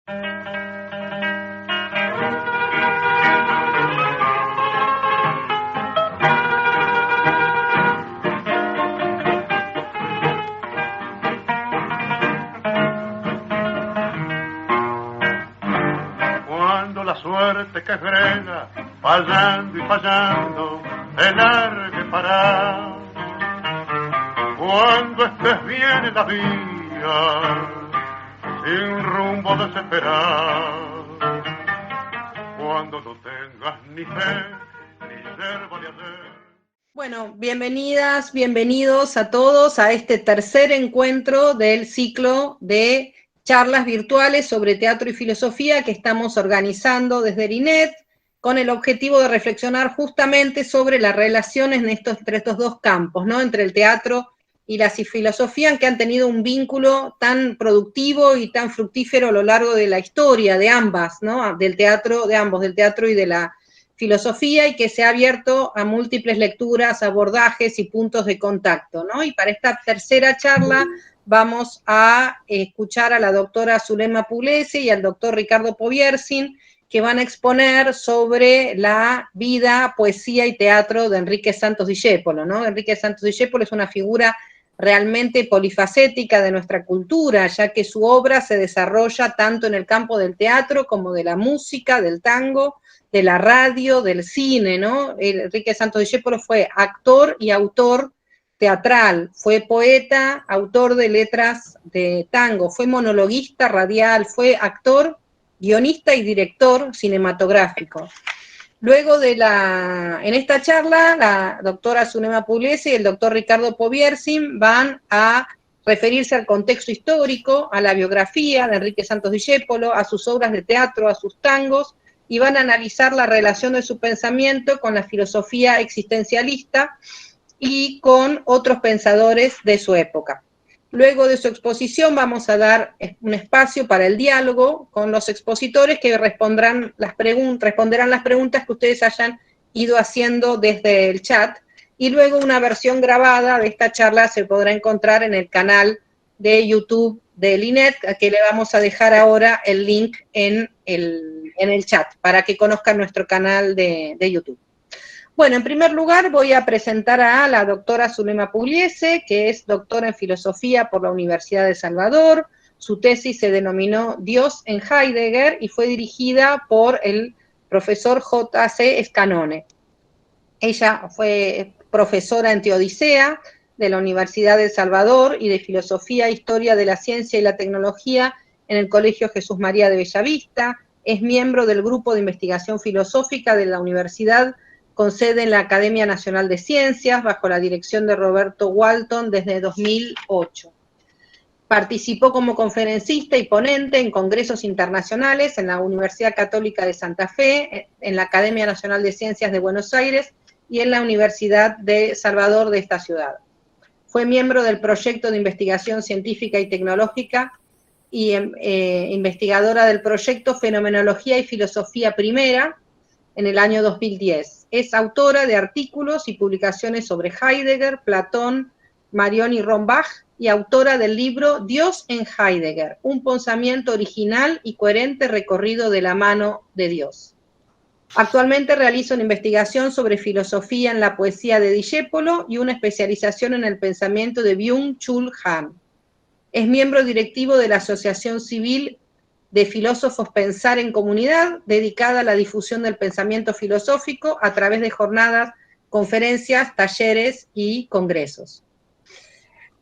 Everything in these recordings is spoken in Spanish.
Cuando la suerte que frena, fallando y fallando, te largue para. Cuando estés bien en la vía, sin rumbo desesperado, cuando no tengas ni fe, ni yerba ni hacer. Bueno, bienvenidas, bienvenidos a todos a este tercer encuentro del ciclo de charlas virtuales sobre teatro y filosofía que estamos organizando desde el INET con el objetivo de reflexionar justamente sobre las relaciones entre estos dos campos, ¿no? Entre el teatro y la filosofía, que han tenido un vínculo tan productivo y tan fructífero a lo largo de la historia de ambas, ¿no? Del teatro y de la filosofía, y que se ha abierto a múltiples lecturas, abordajes y puntos de contacto, ¿no? Y para esta tercera charla vamos a escuchar a la doctora Zulema Pugliese y al doctor Ricardo Pobbiersin, que van a exponer sobre la vida, poesía y teatro de Enrique Santos Discépolo, ¿no? Enrique Santos Discépolo es una figura realmente polifacética de nuestra cultura, ya que su obra se desarrolla tanto en el campo del teatro como de la música, del tango, de la radio, del cine, ¿no? Enrique Santos Discépolo fue actor y autor teatral, fue poeta, autor de letras de tango, fue monologuista radial, fue actor, guionista y director cinematográfico. Luego en esta charla, la doctora Zulema Pugliese y el doctor Ricardo Pobbiersin van a referirse al contexto histórico, a la biografía de Enrique Santos Discépolo, a sus obras de teatro, a sus tangos, y van a analizar la relación de su pensamiento con la filosofía existencialista y con otros pensadores de su época. Luego de su exposición vamos a dar un espacio para el diálogo con los expositores que responderán las preguntas que ustedes hayan ido haciendo desde el chat, y luego una versión grabada de esta charla se podrá encontrar en el canal de YouTube del INET, a que le vamos a dejar ahora el link en el chat para que conozcan nuestro canal de YouTube. Bueno, en primer lugar voy a presentar a la doctora Zulema Pugliese, que es doctora en filosofía por la Universidad de El Salvador. Su tesis se denominó Dios en Heidegger y fue dirigida por el profesor J.C. Scanone. Ella fue profesora en Teodicea de la Universidad de El Salvador y de Filosofía e Historia de la Ciencia y la Tecnología en el Colegio Jesús María de Bellavista. Es miembro del Grupo de Investigación Filosófica de la Universidad, con sede en la Academia Nacional de Ciencias, bajo la dirección de Roberto Walton desde 2008. Participó como conferencista y ponente en congresos internacionales en la Universidad Católica de Santa Fe, en la Academia Nacional de Ciencias de Buenos Aires y en la Universidad de Salvador de esta ciudad. Fue miembro del proyecto de investigación científica y tecnológica y investigadora del proyecto Fenomenología y Filosofía Primera en el año 2010. Es autora de artículos y publicaciones sobre Heidegger, Platón, Marion y Rombach, y autora del libro Dios en Heidegger, un pensamiento original y coherente recorrido de la mano de Dios. Actualmente realiza una investigación sobre filosofía en la poesía de Discépolo y una especialización en el pensamiento de Byung-Chul Han. Es miembro directivo de la Asociación Civil de Filósofos Pensar en Comunidad, dedicada a la difusión del pensamiento filosófico a través de jornadas, conferencias, talleres y congresos.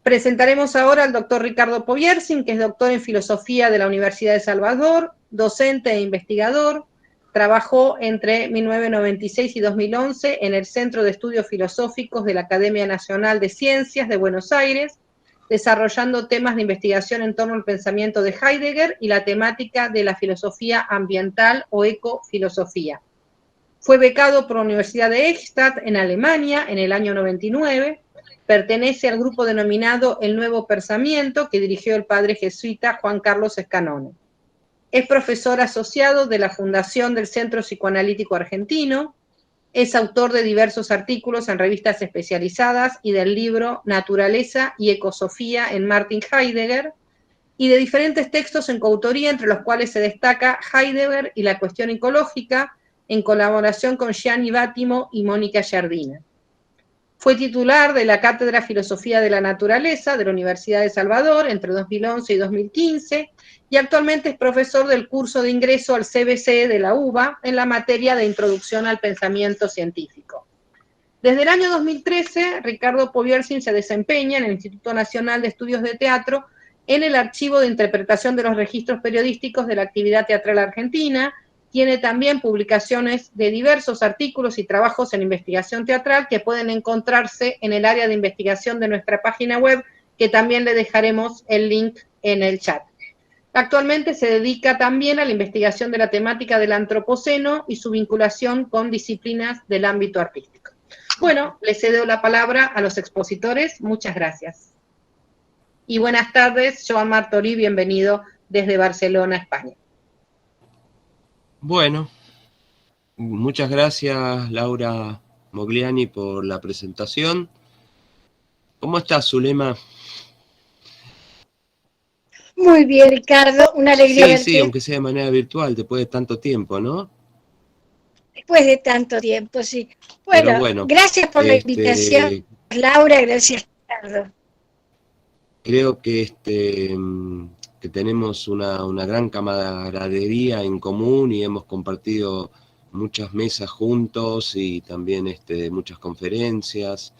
Presentaremos ahora al doctor Ricardo Pobbiersin, que es doctor en Filosofía de la Universidad de El Salvador, docente e investigador. Trabajó entre 1996 y 2011 en el Centro de Estudios Filosóficos de la Academia Nacional de Ciencias de Buenos Aires, desarrollando temas de investigación en torno al pensamiento de Heidegger y la temática de la filosofía ambiental o ecofilosofía. Fue becado por la Universidad de Eichstätt en Alemania en el año 99, pertenece al grupo denominado El Nuevo Pensamiento, que dirigió el padre jesuita Juan Carlos Scanone. Es profesor asociado de la Fundación del Centro Psicoanalítico Argentino, es autor de diversos artículos en revistas especializadas y del libro Naturaleza y Ecosofía en Martin Heidegger, y de diferentes textos en coautoría, entre los cuales se destaca Heidegger y la cuestión ecológica, en colaboración con Gianni Vattimo y Mónica Giardina. Fue titular de la Cátedra Filosofía de la Naturaleza de la Universidad de Salvador entre 2011 y 2015, y actualmente es profesor del curso de ingreso al CBC de la UBA en la materia de Introducción al Pensamiento Científico. Desde el año 2013, Ricardo Pobielsin se desempeña en el Instituto Nacional de Estudios de Teatro en el Archivo de Interpretación de los Registros Periodísticos de la Actividad Teatral Argentina. Tiene también publicaciones de diversos artículos y trabajos en investigación teatral que pueden encontrarse en el área de investigación de nuestra página web, que también le dejaremos el link en el chat. Actualmente se dedica también a la investigación de la temática del antropoceno y su vinculación con disciplinas del ámbito artístico. Bueno, le cedo la palabra a los expositores. Muchas gracias. Y buenas tardes, Joan Martori, bienvenido desde Barcelona, España. Bueno, muchas gracias, Laura Mogliani, por la presentación. ¿Cómo estás, Zulema? Muy bien, Ricardo, una alegría verte. Sí, aunque sea de manera virtual, después de tanto tiempo, ¿no? Después de tanto tiempo, sí. Bueno, gracias por la invitación, Laura, gracias, Ricardo. Creo que tenemos una gran camaradería en común y hemos compartido muchas mesas juntos y también muchas conferencias,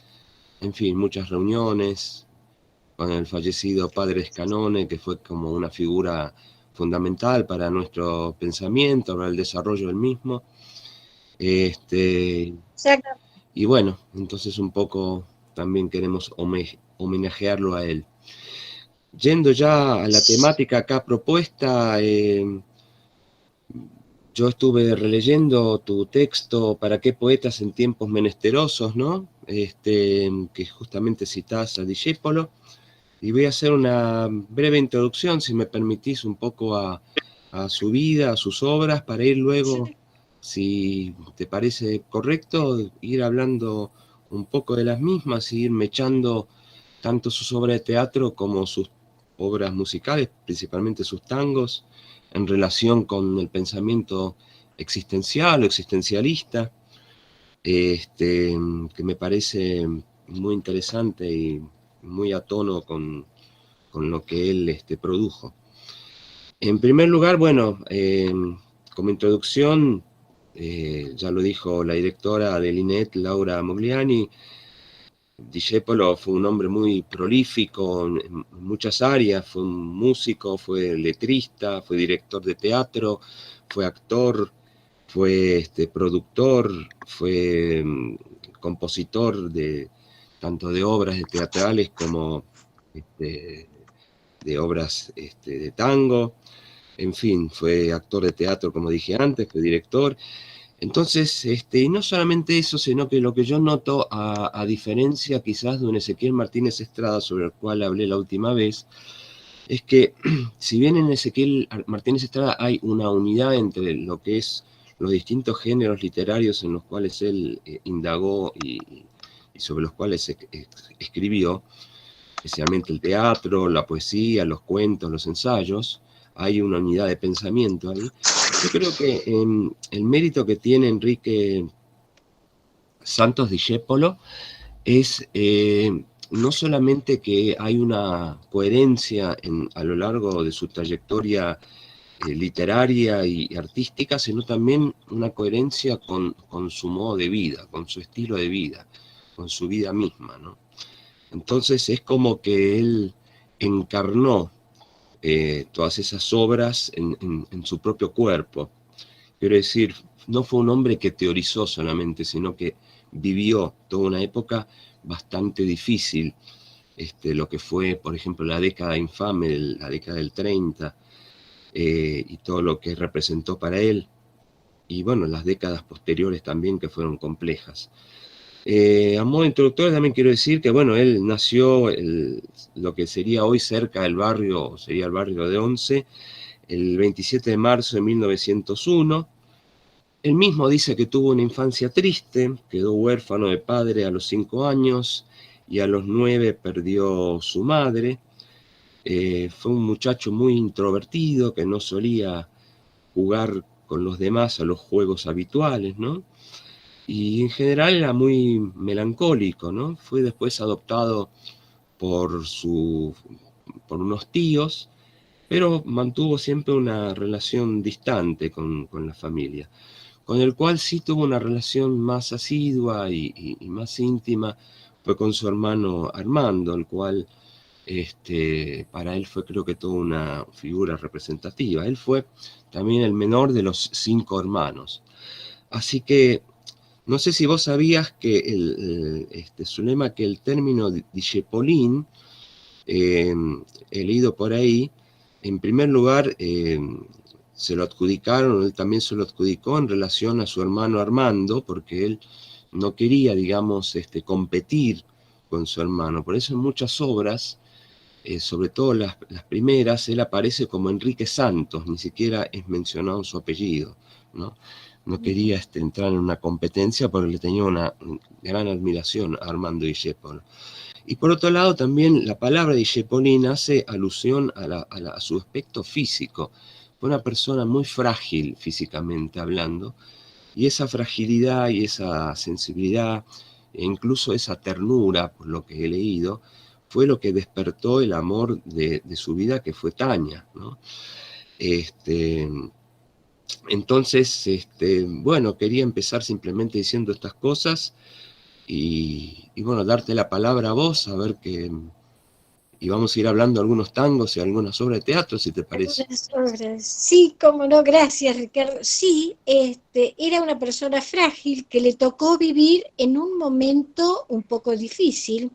en fin, muchas reuniones con el fallecido padre Scanone, que fue como una figura fundamental para nuestro pensamiento, para el desarrollo del mismo. Y bueno, entonces un poco también queremos homenajearlo a él. Yendo ya a la temática acá propuesta, yo estuve releyendo tu texto ¿Para qué poetas en tiempos menesterosos?, ¿no? Que justamente citás a Discépolo, y voy a hacer una breve introducción, si me permitís, un poco a su vida, a sus obras, para ir luego, si te parece correcto, ir hablando un poco de las mismas, y ir mechando tanto sus obras de teatro como sus obras musicales, principalmente sus tangos, en relación con el pensamiento existencial o existencialista, que me parece muy interesante y muy a tono con lo que él produjo. En primer lugar, bueno, como introducción, ya lo dijo la directora del INET, Laura Mogliani, Discépolo fue un hombre muy prolífico en muchas áreas, fue un músico, fue letrista, fue director de teatro, fue actor, fue productor, fue compositor tanto de obras teatrales como de obras de tango, en fin, fue actor de teatro, como dije antes, fue director. Entonces, y no solamente eso, sino que lo que yo noto, a diferencia quizás de un Ezequiel Martínez Estrada, sobre el cual hablé la última vez, es que si bien en Ezequiel Martínez Estrada hay una unidad entre lo que es los distintos géneros literarios en los cuales él indagó y sobre los cuales escribió, especialmente el teatro, la poesía, los cuentos, los ensayos, hay una unidad de pensamiento ahí. Yo creo que el mérito que tiene Enrique Santos Discépolo es no solamente que hay una coherencia a lo largo de su trayectoria literaria y artística, sino también una coherencia con su modo de vida, con su estilo de vida, con su vida misma, ¿no? Entonces es como que él encarnó todas esas obras en su propio cuerpo. Quiero decir, no fue un hombre que teorizó solamente, sino que vivió toda una época bastante difícil, lo que fue, por ejemplo, la década infame, la década del 30, y todo lo que representó para él, y bueno, las décadas posteriores también, que fueron complejas. A modo introductorio también quiero decir que, bueno, él nació lo que sería hoy cerca del barrio, sería el barrio de Once, el 27 de marzo de 1901. Él mismo dice que tuvo una infancia triste, quedó huérfano de padre a los 5 años y a los 9 perdió su madre. Fue un muchacho muy introvertido que no solía jugar con los demás a los juegos habituales, ¿no? Y en general era muy melancólico, ¿no? Fue después adoptado por unos tíos, pero mantuvo siempre una relación distante con la familia, con el cual sí tuvo una relación más asidua y más íntima, fue con su hermano Armando, el cual para él fue, creo que, toda una figura representativa. Él fue también el menor de los 5 hermanos. Así que no sé si vos sabías que Zulema, que el término discepolín, he leído por ahí, en primer lugar se lo adjudicaron, él también se lo adjudicó en relación a su hermano Armando, porque él no quería, digamos, competir con su hermano. Por eso en muchas obras, sobre todo las primeras, él aparece como Enrique Santos, ni siquiera es mencionado su apellido, ¿no? No quería entrar en una competencia porque le tenía una gran admiración a Armando Discepolo. Y por otro lado también la palabra Discepolín hace alusión a su aspecto físico. Fue una persona muy frágil físicamente hablando, y esa fragilidad y esa sensibilidad, e incluso esa ternura, por lo que he leído, fue lo que despertó el amor de su vida, que fue Tania, ¿no? Entonces, bueno, quería empezar simplemente diciendo estas cosas y bueno, darte la palabra a vos, a ver qué... Y vamos a ir hablando de algunos tangos y algunas obras de teatro, si te parece. Algunas obras. Sí, cómo no, gracias, Ricardo. Sí, era una persona frágil que le tocó vivir en un momento un poco difícil.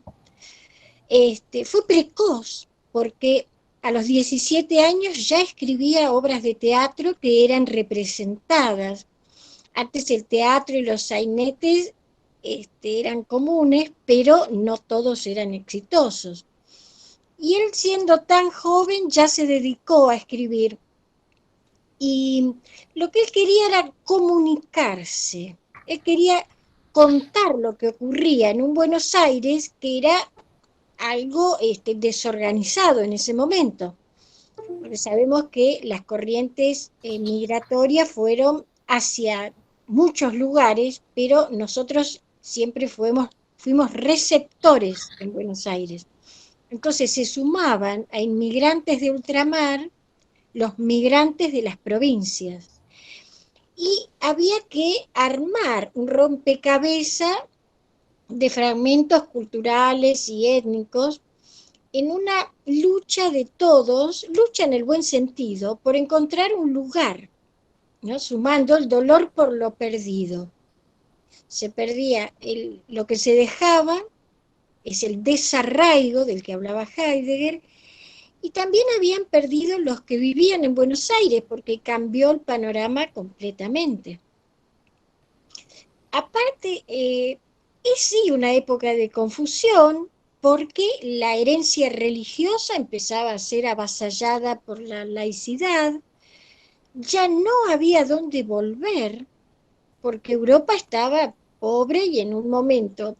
Fue precoz, porque a los 17 años ya escribía obras de teatro que eran representadas. Antes el teatro y los sainetes eran comunes, pero no todos eran exitosos. Y él, siendo tan joven, ya se dedicó a escribir. Y lo que él quería era comunicarse. Él quería contar lo que ocurría en un Buenos Aires que era algo desorganizado en ese momento. Porque sabemos que las corrientes migratorias fueron hacia muchos lugares, pero nosotros siempre fuimos receptores en Buenos Aires. Entonces se sumaban a inmigrantes de ultramar los migrantes de las provincias. Y había que armar un rompecabezas de fragmentos culturales y étnicos en una lucha de todos, lucha en el buen sentido, por encontrar un lugar, ¿no? Sumando el dolor por lo perdido. Se perdía lo que se dejaba, es el desarraigo del que hablaba Heidegger, y también habían perdido los que vivían en Buenos Aires, porque cambió el panorama completamente. Aparte, es sí una época de confusión, porque la herencia religiosa empezaba a ser avasallada por la laicidad, ya no había dónde volver, porque Europa estaba pobre y en un momento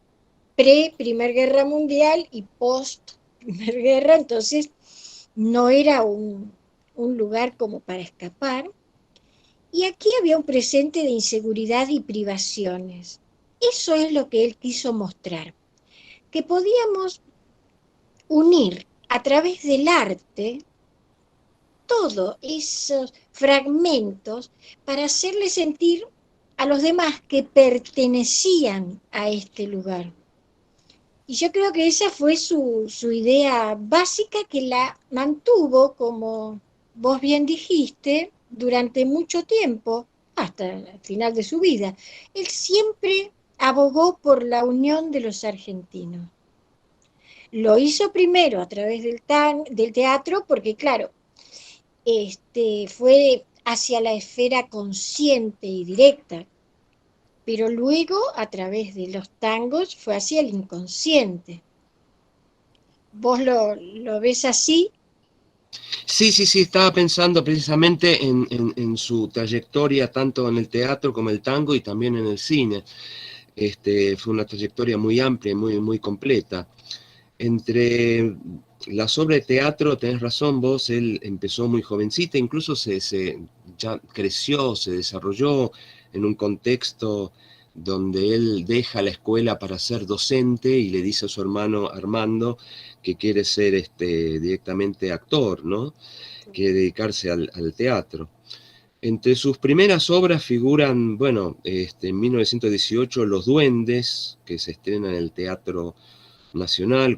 pre-Primera Guerra Mundial y post-Primera Guerra, entonces no era un lugar como para escapar. Y aquí había un presente de inseguridad y privaciones. Eso es lo que él quiso mostrar, que podíamos unir a través del arte todos esos fragmentos para hacerle sentir a los demás que pertenecían a este lugar. Y yo creo que esa fue su idea básica, que la mantuvo, como vos bien dijiste, durante mucho tiempo, hasta el final de su vida. Él siempre abogó por la unión de los argentinos. Lo hizo primero a través del teatro, porque claro, fue hacia la esfera consciente y directa, pero luego a través de los tangos fue hacia el inconsciente. ¿Vos lo ves así? Sí, estaba pensando precisamente en su trayectoria, tanto en el teatro como el tango y también en el cine. Fue una trayectoria muy amplia y muy completa. Entre las obras de teatro, tenés razón vos, él empezó muy jovencita, incluso ya creció, se desarrolló en un contexto donde él deja la escuela para ser docente y le dice a su hermano Armando que quiere ser directamente actor, ¿no? Quiere dedicarse al teatro. Entre sus primeras obras figuran, bueno, en 1918 Los Duendes, que se estrena en el Teatro Nacional,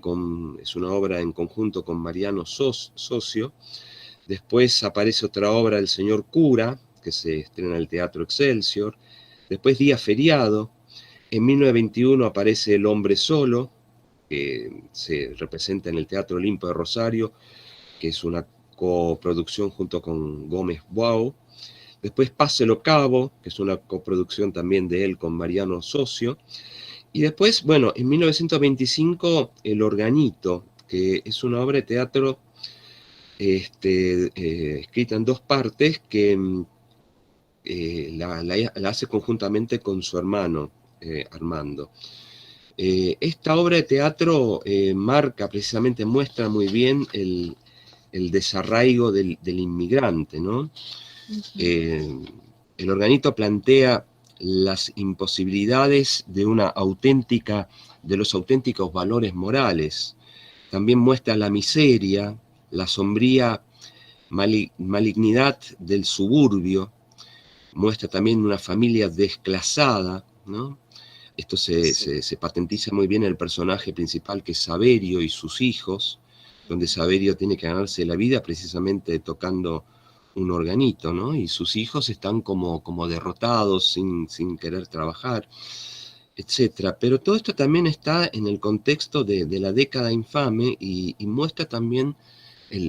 es una obra en conjunto con Mariano Socio. Después aparece otra obra, El Señor Cura, que se estrena en el Teatro Excelsior. Después Día Feriado. En 1921 aparece El Hombre Solo, que se representa en el Teatro Olimpo de Rosario, que es una coproducción junto con Gómez Boau. Después Páselo Cabo, que es una coproducción también de él con Mariano Socio. Y después, bueno, en 1925, El Organito, que es una obra de teatro escrita en dos partes, que la hace conjuntamente con su hermano, Armando. Esta obra de teatro muestra muy bien el desarraigo del inmigrante, ¿no? El Organito plantea las imposibilidades de los auténticos valores morales. También muestra la miseria, la sombría malignidad del suburbio, muestra también una familia desclasada, ¿no? Esto se patentiza muy bien en el personaje principal, que es Saverio y sus hijos, donde Saverio tiene que ganarse la vida precisamente tocando un organito, ¿no? Y sus hijos están como derrotados, sin querer trabajar, etc. Pero todo esto también está en el contexto de la década infame y muestra también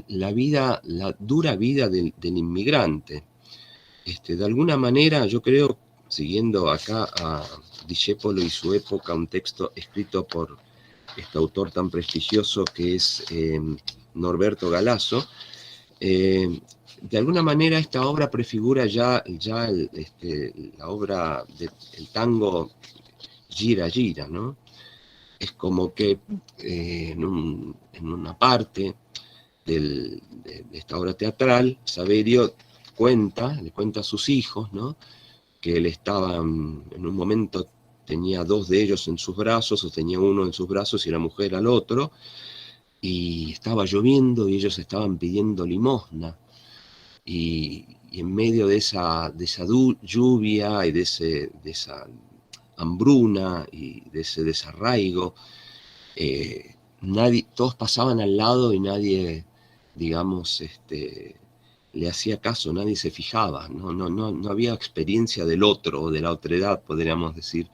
la dura vida del inmigrante. De alguna manera, yo creo, siguiendo acá a Discépolo y su época, un texto escrito por este autor tan prestigioso que es Norberto Galasso, de alguna manera esta obra prefigura ya la obra del tango Gira Gira, ¿no? Es como que en una parte de esta obra teatral, Saverio le cuenta a sus hijos, ¿no? Que él estaba en un momento, tenía dos de ellos en sus brazos, o tenía uno en sus brazos y la mujer al otro, y estaba lloviendo y ellos estaban pidiendo limosna. Y en medio de esa lluvia y de esa hambruna y de ese desarraigo, todos pasaban al lado y nadie, digamos, le hacía caso, nadie se fijaba, no había experiencia del otro o de la otredad, podríamos decir,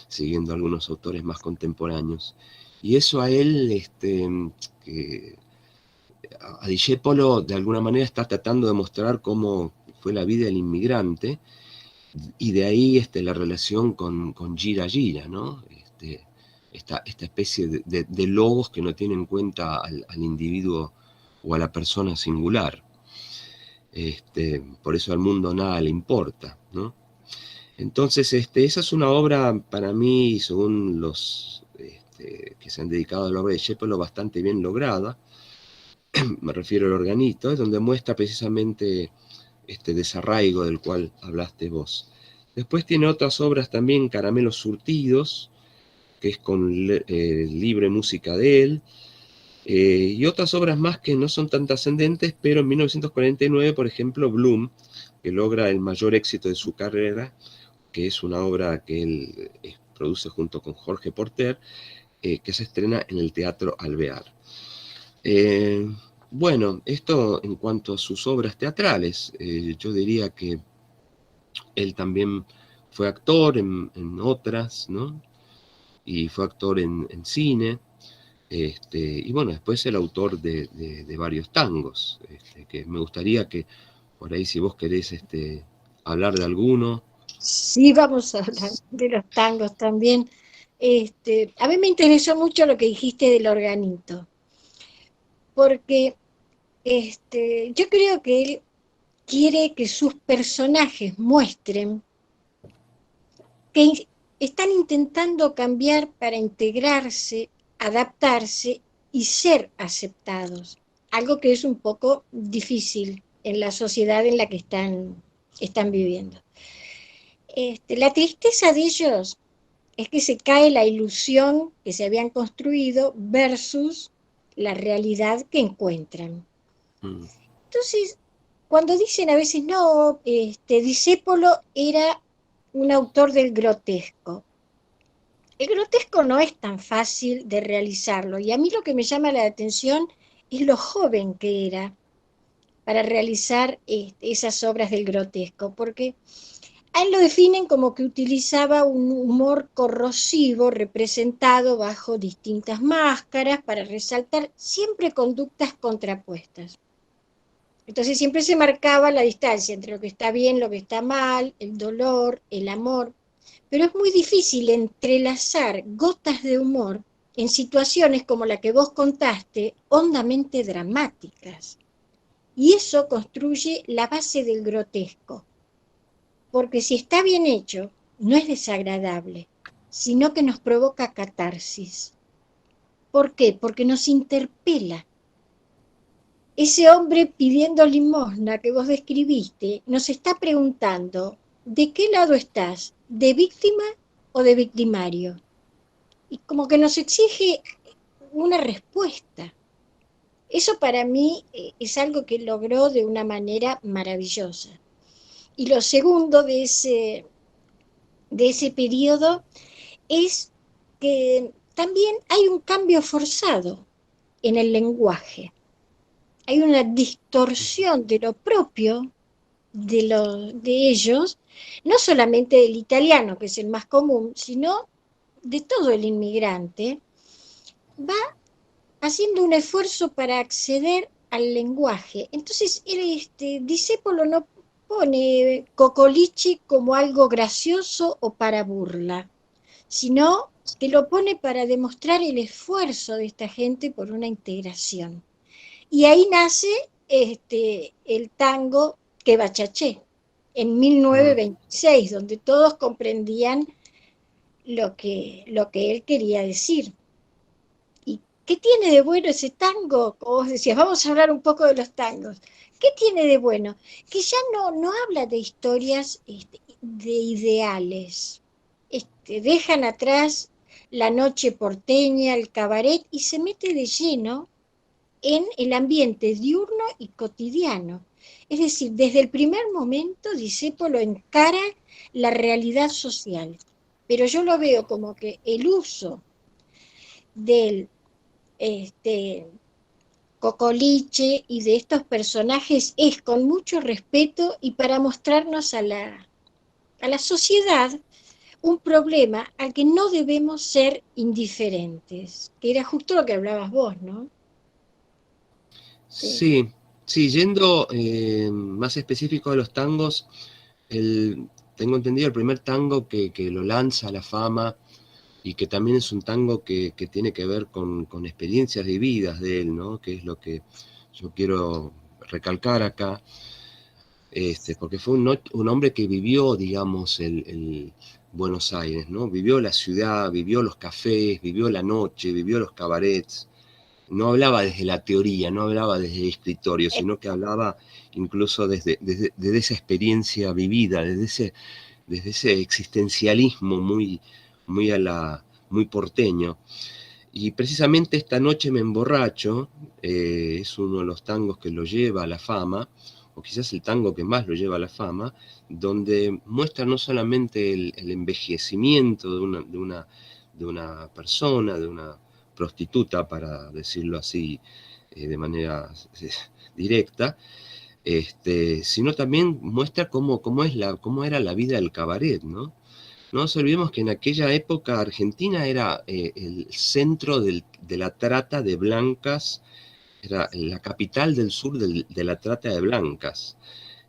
siguiendo algunos autores más contemporáneos. Y eso a él, a Discépolo de alguna manera está tratando de mostrar cómo fue la vida del inmigrante, y de ahí la relación con Gira Gira, ¿no? Esta especie de logos que no tienen en cuenta al individuo o a la persona singular. Por eso al mundo nada le importa, ¿no? Entonces, esa es una obra para mí, según los que se han dedicado a la obra de Discépolo, bastante bien lograda. Me refiero al Organito, donde muestra precisamente este desarraigo del cual hablaste vos. Después tiene otras obras también, Caramelos Surtidos, que es con libre música de él, y otras obras más que no son tan trascendentes, pero en 1949, por ejemplo, Bloom, que logra el mayor éxito de su carrera, que es una obra que él produce junto con Jorge Porter, que se estrena en el Teatro Alvear. Bueno, esto en cuanto a sus obras teatrales. Yo diría que él también fue actor en otras, ¿no? Y fue actor en cine. Y bueno, después el autor de varios tangos, que me gustaría que por ahí, si vos querés hablar de alguno. Sí, vamos a hablar de los tangos también. A mí me interesó mucho lo que dijiste del Organito, porque yo creo que él quiere que sus personajes muestren que están intentando cambiar para integrarse, adaptarse y ser aceptados, algo que es un poco difícil en la sociedad en la que están viviendo. La tristeza de ellos es que se cae la ilusión que se habían construido versus la realidad que encuentran. Entonces, cuando dicen a veces, no, Discépolo era un autor del grotesco. El grotesco no es tan fácil de realizarlo, y a mí lo que me llama la atención es lo joven que era para realizar esas obras del grotesco, porque a él lo definen como que utilizaba un humor corrosivo representado bajo distintas máscaras para resaltar siempre conductas contrapuestas. Entonces siempre se marcaba la distancia entre lo que está bien, lo que está mal, el dolor, el amor, pero es muy difícil entrelazar gotas de humor en situaciones como la que vos contaste, hondamente dramáticas. Y eso construye la base del grotesco. Porque si está bien hecho, no es desagradable, sino que nos provoca catarsis. ¿Por qué? Porque nos interpela. Ese hombre pidiendo limosna que vos describiste nos está preguntando, ¿de qué lado estás? ¿De víctima o de victimario? Y como que nos exige una respuesta. Eso para mí es algo que logró de una manera maravillosa. Y lo segundo de ese periodo es que también hay un cambio forzado en el lenguaje. Hay una distorsión de lo propio de ellos, no solamente del italiano, que es el más común, sino de todo el inmigrante, va haciendo un esfuerzo para acceder al lenguaje. Entonces, Discépolo no pone Cocoliche como algo gracioso o para burla, sino que lo pone para demostrar el esfuerzo de esta gente por una integración. Y ahí nace el tango Que Bachaché, en 1926, donde todos comprendían lo que él quería decir. ¿Y qué tiene de bueno ese tango? Como vos decías, vamos a hablar un poco de los tangos. ¿Qué tiene de bueno? Que ya no habla de historias de ideales. Dejan atrás la noche porteña, el cabaret, y se mete de lleno en el ambiente diurno y cotidiano. Es decir, desde el primer momento Discépolo encara la realidad social, pero yo lo veo como que el uso del Cocoliche y de estos personajes es con mucho respeto y para mostrarnos a la sociedad un problema al que no debemos ser indiferentes, que era justo lo que hablabas vos, ¿no? Sí, sí, yendo más específico a los tangos, tengo entendido el primer tango que lo lanza a la fama y que también es un tango que tiene que ver con experiencias vividas de él, ¿no? Que es lo que yo quiero recalcar acá, porque fue un hombre que vivió, digamos, el Buenos Aires, ¿no? Vivió la ciudad, vivió los cafés, vivió la noche, vivió los cabarets. No hablaba desde la teoría, no hablaba desde el escritorio, sino que hablaba incluso desde esa experiencia vivida, desde ese existencialismo muy porteño. Y precisamente Esta noche me emborracho es uno de los tangos que lo lleva a la fama, o quizás el tango que más lo lleva a la fama, donde muestra no solamente el envejecimiento de una persona, de una prostituta, para decirlo así de manera directa, sino también muestra cómo era la vida del cabaret, ¿no? No nos olvidemos que en aquella época Argentina era el centro de la trata de blancas, era la capital del sur de la trata de blancas.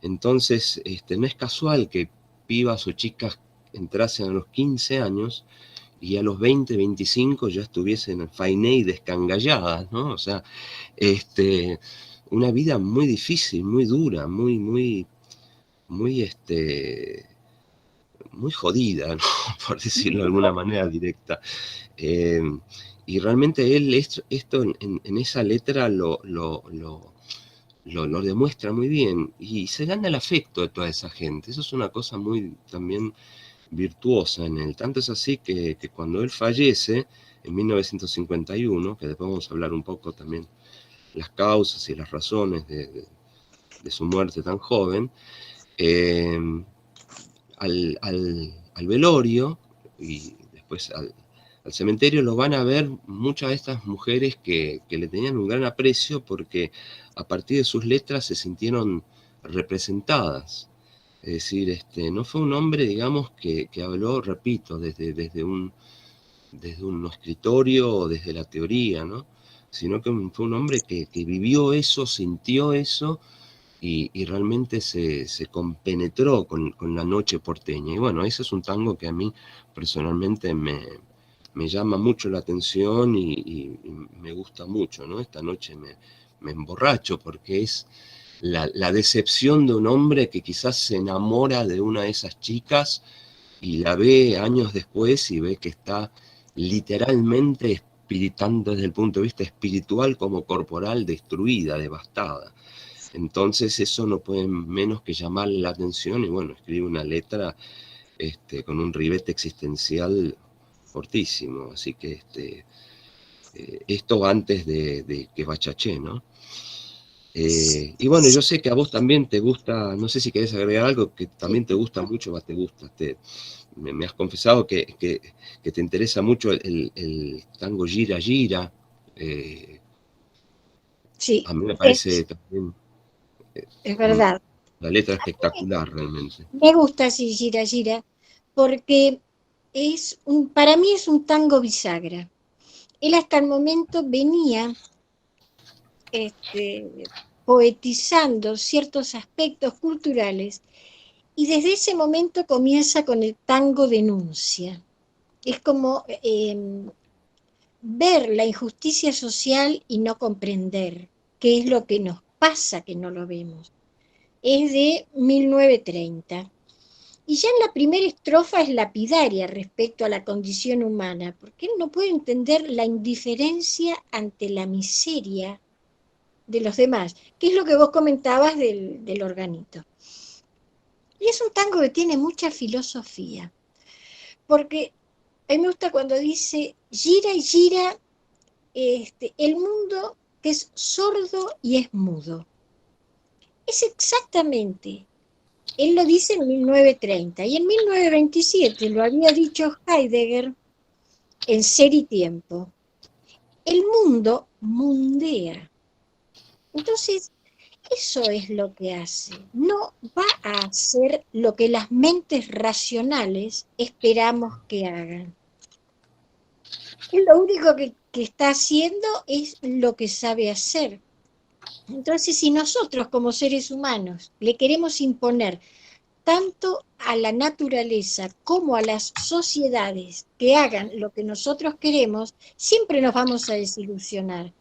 Entonces, no es casual que pibas o chicas entrasen a los 15 años y a los 20, 25 ya estuviesen en fainé y descangalladas, ¿no? O sea, una vida muy difícil, muy dura, muy muy jodida, ¿no? Por decirlo de alguna manera directa. Y realmente él esto en esa letra lo demuestra muy bien y se gana el afecto de toda esa gente. Eso es una cosa muy también virtuosa en él. Tanto es así que cuando él fallece en 1951, que después vamos a hablar un poco también las causas y las razones de su muerte tan joven, al velorio y después al cementerio lo van a ver muchas de estas mujeres que le tenían un gran aprecio porque a partir de sus letras se sintieron representadas. Es decir, no fue un hombre, digamos, que habló, repito, desde un escritorio o desde la teoría, ¿no? Sino que fue un hombre que vivió eso, sintió eso y realmente se compenetró con la noche porteña. Y bueno, ese es un tango que a mí personalmente me llama mucho la atención y me gusta mucho, ¿no? Esta noche me emborracho porque es la decepción de un hombre que quizás se enamora de una de esas chicas y la ve años después y ve que está literalmente espiritando desde el punto de vista espiritual como corporal, destruida, devastada. Entonces eso no puede menos que llamarle la atención y bueno, escribe una letra con un ribete existencial fortísimo. Así que esto antes de que Bachaché, ¿no? Y bueno, yo sé que a vos también te gusta, no sé si querés agregar algo que también te gusta mucho, te gusta. Me has confesado que te interesa mucho el tango Gira Gira. Sí, A mí me parece también es verdad. la letra espectacular realmente. Me gusta así Gira Gira, porque para mí es un tango bisagra. Él hasta el momento venía poetizando ciertos aspectos culturales y desde ese momento comienza con el tango denuncia. Es como ver la injusticia social y no comprender qué es lo que nos pasa que no lo vemos. Es de 1930. Y ya en la primera estrofa es lapidaria respecto a la condición humana, porque él no puede entender la indiferencia ante la miseria de los demás, que es lo que vos comentabas del organito. Y es un tango que tiene mucha filosofía, porque a mí me gusta cuando dice, gira y gira el mundo que es sordo y es mudo. Es exactamente, él lo dice en 1930, y en 1927 lo había dicho Heidegger en Ser y Tiempo. El mundo mundea. Entonces, eso es lo que hace. No va a hacer lo que las mentes racionales esperamos que hagan. Él lo único que está haciendo es lo que sabe hacer. Entonces, si nosotros como seres humanos le queremos imponer tanto a la naturaleza como a las sociedades que hagan lo que nosotros queremos, siempre nos vamos a desilusionar.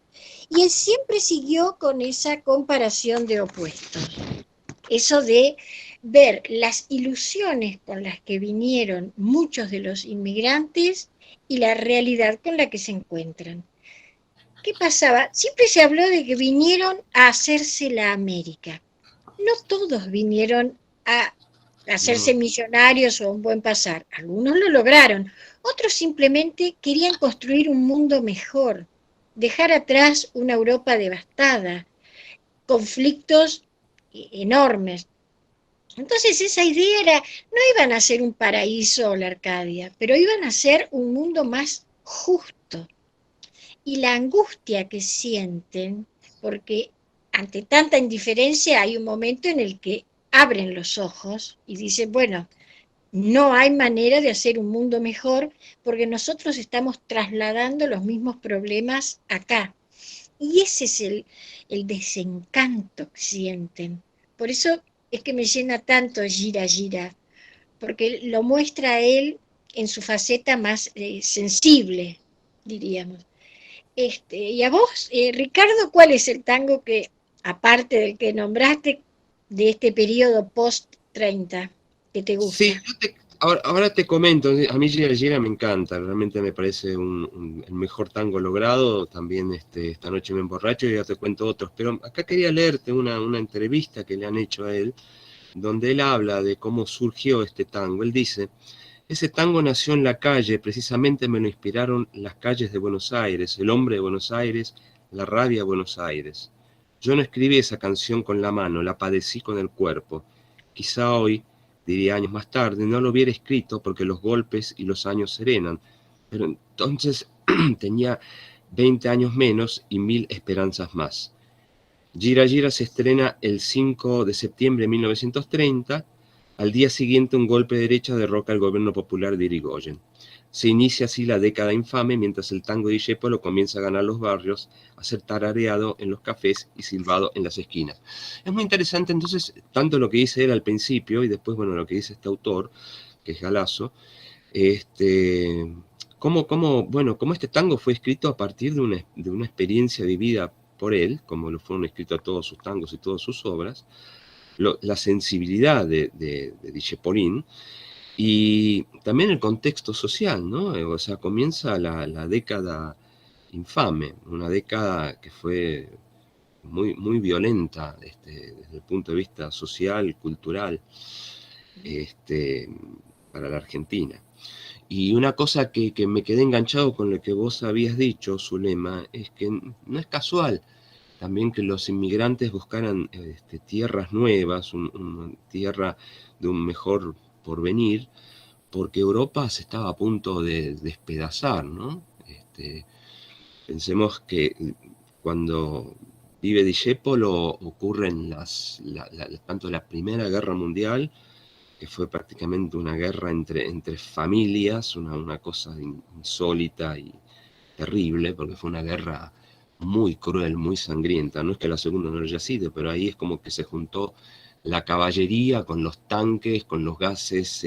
Y él siempre siguió con esa comparación de opuestos. Eso de ver las ilusiones con las que vinieron muchos de los inmigrantes y la realidad con la que se encuentran. ¿Qué pasaba? Siempre se habló de que vinieron a hacerse la América. No todos vinieron a hacerse millonarios o un buen pasar. Algunos lo lograron. Otros simplemente querían construir un mundo mejor, dejar atrás una Europa devastada, conflictos enormes. Entonces esa idea era, no iban a ser un paraíso o la Arcadia, pero iban a ser un mundo más justo. Y la angustia que sienten, porque ante tanta indiferencia hay un momento en el que abren los ojos y dicen, bueno, no hay manera de hacer un mundo mejor porque nosotros estamos trasladando los mismos problemas acá. Y ese es el desencanto que sienten. Por eso es que me llena tanto Gira Gira, porque lo muestra a él en su faceta más sensible, diríamos. Y a vos, Ricardo, ¿cuál es el tango que, aparte del que nombraste, de este periodo post-30, que te gusta? Sí, Ahora te comento, a mí Gira Gira me encanta, realmente me parece el mejor tango logrado, también esta noche me emborracho y ya te cuento otros, pero acá quería leerte una entrevista que le han hecho a él, donde él habla de cómo surgió este tango. Él dice: ese tango nació en la calle, precisamente me lo inspiraron las calles de Buenos Aires, el hombre de Buenos Aires, la rabia de Buenos Aires. Yo no escribí esa canción con la mano, la padecí con el cuerpo. Quizá hoy, diría años más tarde, no lo hubiera escrito porque los golpes y los años serenan, pero entonces tenía 20 años menos y 1000 esperanzas más. Gira Gira se estrena el 5 de septiembre de 1930, al día siguiente un golpe de derecha derroca al gobierno popular de Irigoyen. Se inicia así la década infame, mientras el tango de Discépolo comienza a ganar los barrios, a ser tarareado en los cafés y silbado en las esquinas. Es muy interesante entonces, tanto lo que dice él al principio y después, bueno, lo que dice este autor, que es Galasso, cómo este tango fue escrito a partir de una experiencia vivida por él, como lo fueron escritos todos sus tangos y todas sus obras, la sensibilidad de Discepolín y también el contexto social, ¿no? O sea, comienza la década infame, una década que fue muy, muy violenta desde el punto de vista social, cultural, para la Argentina. Y una cosa que me quedé enganchado con lo que vos habías dicho, Zulema, es que no es casual también que los inmigrantes buscaran tierras nuevas, una tierra de un mejor porvenir, porque Europa se estaba a punto de despedazar, ¿no? Pensemos que cuando vive Discépolo ocurren tanto la Primera Guerra Mundial, que fue prácticamente una guerra entre familias, una cosa insólita y terrible, porque fue una guerra muy cruel, muy sangrienta. No es que la segunda no lo haya sido, pero ahí es como que se juntó la caballería con los tanques, con los gases,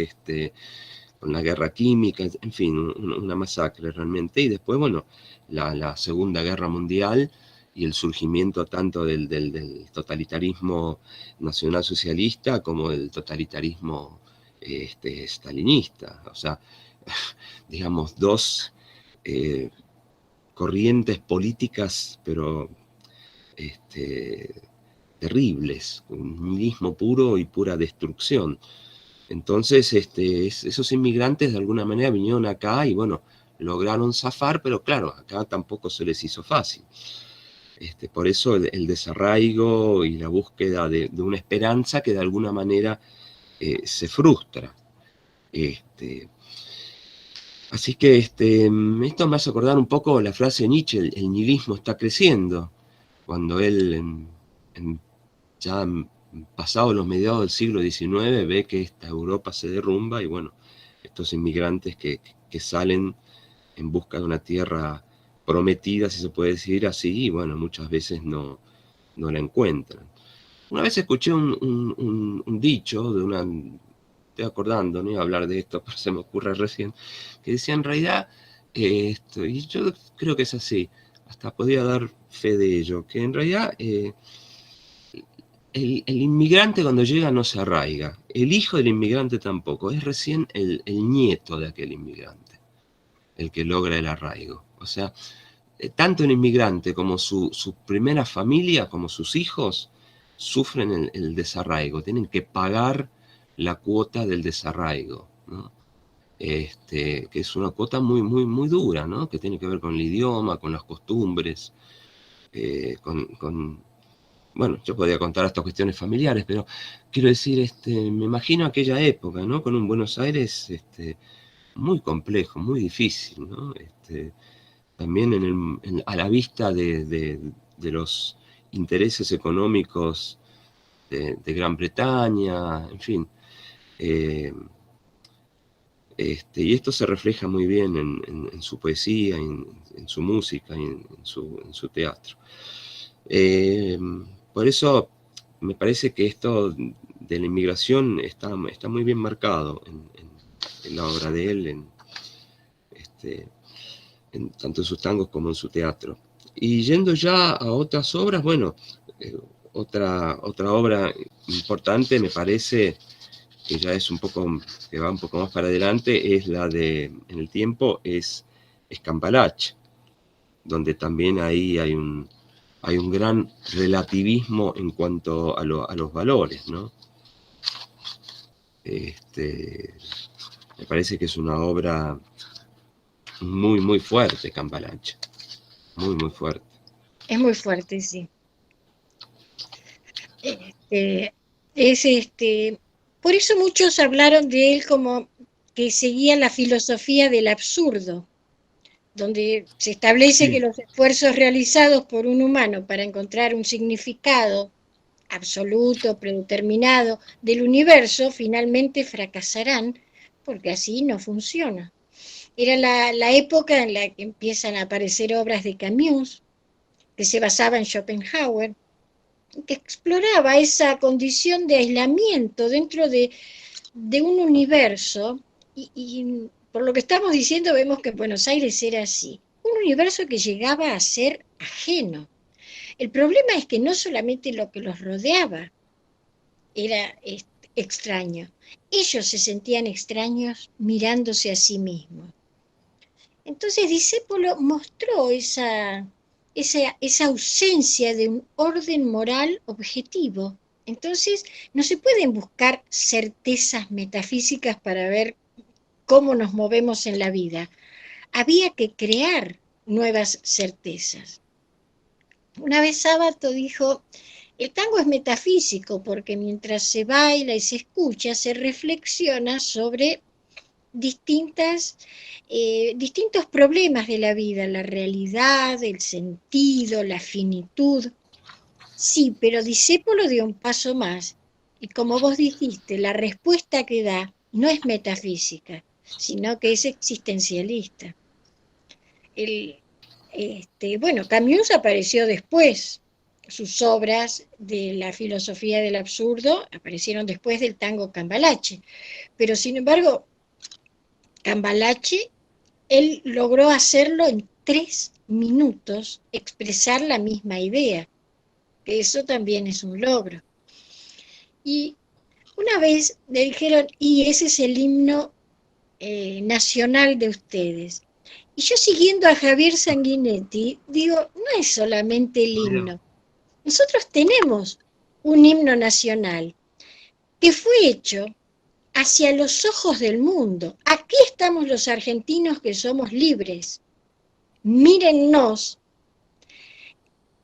con la guerra química, en fin, una masacre realmente. Y después, bueno, la Segunda Guerra Mundial y el surgimiento tanto del totalitarismo nacionalsocialista como del totalitarismo stalinista. O sea, digamos, dos corrientes políticas, pero terribles, un nihilismo puro y pura destrucción. Entonces, esos inmigrantes de alguna manera vinieron acá y bueno, lograron zafar, pero claro, acá tampoco se les hizo fácil. Por eso el desarraigo y la búsqueda de una esperanza que de alguna manera se frustra. Así que esto me hace acordar un poco la frase de Nietzsche: el nihilismo está creciendo, cuando él, ya pasado los mediados del siglo XIX, ve que esta Europa se derrumba y bueno, estos inmigrantes que salen en busca de una tierra prometida, si se puede decir así, y bueno, muchas veces no la encuentran. Una vez escuché un dicho de una... Estoy acordando, no iba a hablar de esto, pero se me ocurre recién, que decía en realidad, y yo creo que es así, hasta podría dar fe de ello, que en realidad el inmigrante cuando llega no se arraiga, el hijo del inmigrante tampoco, es recién el nieto de aquel inmigrante el que logra el arraigo. O sea, tanto el inmigrante como su primera familia, como sus hijos, sufren el desarraigo, tienen que pagar la cuota del desarraigo, ¿no? Que es una cuota muy, muy, muy dura, ¿no? Que tiene que ver con el idioma, con las costumbres, bueno, yo podría contar estas cuestiones familiares, pero quiero decir, me imagino aquella época, ¿no? Con un Buenos Aires muy complejo, muy difícil, ¿no? También a la vista de los intereses económicos de Gran Bretaña, en fin. Y esto se refleja muy bien en su poesía, en su música y en su teatro. Por eso me parece que esto de la inmigración está muy bien marcado en la obra de él, tanto en sus tangos como en su teatro. Y yendo ya a otras obras, bueno, otra obra importante me parece que ya es un poco, que va un poco más para adelante, es la de, en el tiempo, es Cambalache, donde también ahí hay un gran relativismo en cuanto a los valores, ¿no? Me parece que es una obra muy, muy fuerte, Cambalache. Muy, muy fuerte. Es muy fuerte, sí. Por eso muchos hablaron de él como que seguía la filosofía del absurdo, donde se establece Sí. que los esfuerzos realizados por un humano para encontrar un significado absoluto, predeterminado del universo, finalmente fracasarán, porque así no funciona. Era la época en la que empiezan a aparecer obras de Camus, que se basaba en Schopenhauer, que exploraba esa condición de aislamiento dentro de un universo, y por lo que estamos diciendo vemos que en Buenos Aires era así, un universo que llegaba a ser ajeno. El problema es que no solamente lo que los rodeaba era extraño, ellos se sentían extraños mirándose a sí mismos. Entonces Discépolo mostró esa ausencia de un orden moral objetivo. Entonces no se pueden buscar certezas metafísicas para ver cómo nos movemos en la vida. Había que crear nuevas certezas. Una vez Sábato dijo, el tango es metafísico porque mientras se baila y se escucha, se reflexiona sobre distintos problemas de la vida, la realidad, el sentido, la finitud. Sí, pero Discépolo dio un paso más, y como vos dijiste, la respuesta que da no es metafísica, sino que es existencialista. Bueno, Camus apareció después, sus obras de la filosofía del absurdo aparecieron después del tango Cambalache, pero sin embargo, Cambalache, él logró hacerlo en 3 minutos, expresar la misma idea, que eso también es un logro. Y una vez le dijeron, y ese es el himno nacional de ustedes. Y yo, siguiendo a Javier Sanguinetti, digo, no es solamente el himno. Nosotros tenemos un himno nacional que fue hecho hacia los ojos del mundo. Aquí estamos los argentinos que somos libres. Mírennos.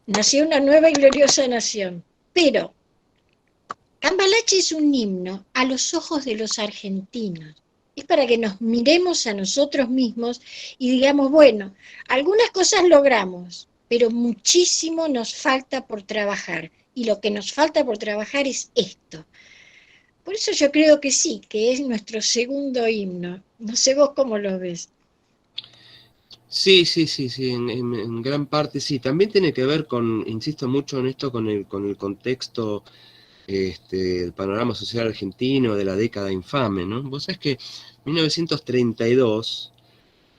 Nació una nueva y gloriosa nación. Pero Cambalache es un himno a los ojos de los argentinos. Es para que nos miremos a nosotros mismos y digamos, bueno, algunas cosas logramos, pero muchísimo nos falta por trabajar. Y lo que nos falta por trabajar es esto. Por eso yo creo que sí, que es nuestro segundo himno. No sé vos cómo lo ves. Sí, en gran parte sí. También tiene que ver con, insisto mucho en esto, con el contexto, el panorama social argentino de la década infame, ¿no? Vos sabés que 1932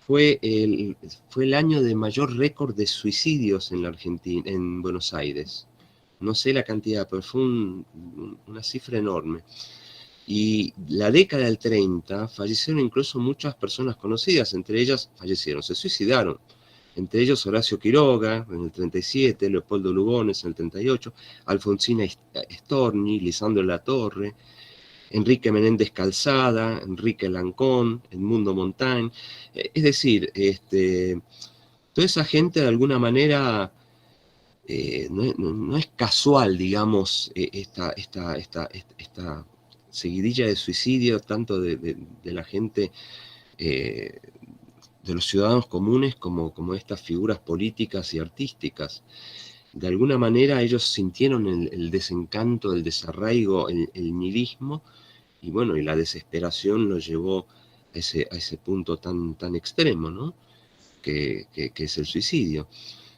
fue el año de mayor récord de suicidios en la Argentina, en Buenos Aires. No sé la cantidad, pero fue una cifra enorme. Y la década del 30 fallecieron incluso muchas personas conocidas, entre ellas se suicidaron. Entre ellos Horacio Quiroga en el 37, Leopoldo Lugones en el 38, Alfonsina Storni, Lisandro Latorre, Enrique Menéndez Calzada, Enrique Lancón, Edmundo Montaigne. Es decir, toda esa gente de alguna manera no es casual, digamos, esta seguidilla de suicidios, tanto de la gente, de los ciudadanos comunes, como estas figuras políticas y artísticas. De alguna manera ellos sintieron el desencanto, el desarraigo, el nihilismo, y bueno, y la desesperación los llevó a ese punto tan extremo, ¿no? Que es el suicidio.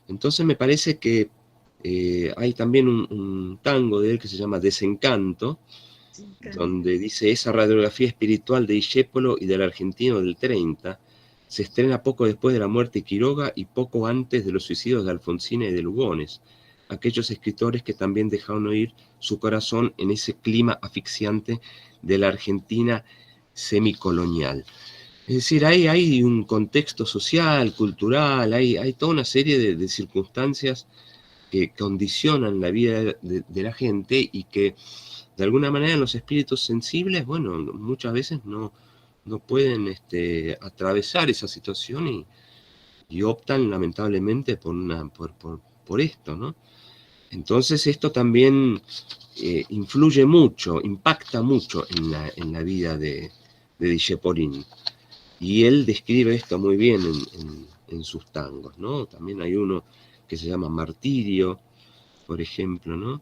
Entonces me parece que hay también un tango de él que se llama Desencanto, donde dice: esa radiografía espiritual de Discépolo y del argentino del 30 se estrena poco después de la muerte de Quiroga y poco antes de los suicidios de Alfonsina y de Lugones. aquellos escritores que también dejaron oír su corazón en ese clima asfixiante de la Argentina semicolonial. Es decir, hay un contexto social, cultural, hay toda una serie de circunstancias que condicionan la vida de la gente y que de alguna manera los espíritus sensibles, bueno, muchas veces no pueden atravesar esa situación y optan lamentablemente por esto, ¿no? Entonces esto también influye mucho, impacta mucho en la vida de Dijeporín. Y él describe esto muy bien en sus tangos, ¿no? También hay uno que se llama Martirio, por ejemplo, ¿no?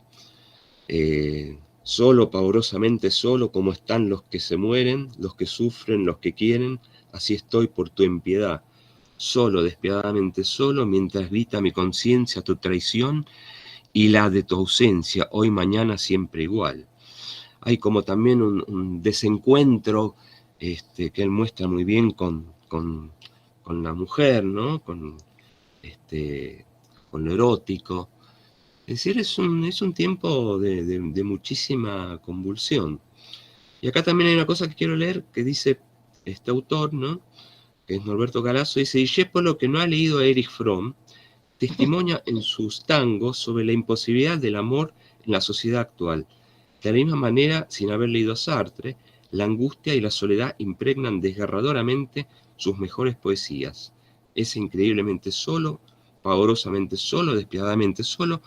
Solo, pavorosamente solo, como están los que se mueren, los que sufren, los que quieren, así estoy por tu impiedad. Solo, despiadadamente solo, mientras grita mi conciencia tu traición y la de tu ausencia, hoy, mañana, siempre igual. Hay como también un desencuentro que él muestra muy bien con la mujer, ¿no? Con lo erótico. Es decir, es un tiempo de muchísima convulsión. Y acá también hay una cosa que quiero leer que dice este autor, ¿no? Que es Norberto Galasso, dice: Discépolo, que no ha leído a Erich Fromm, testimonia en sus tangos sobre la imposibilidad del amor en la sociedad actual. De la misma manera, sin haber leído a Sartre, la angustia y la soledad impregnan desgarradoramente sus mejores poesías. Es increíblemente solo, pavorosamente solo, despiadadamente solo.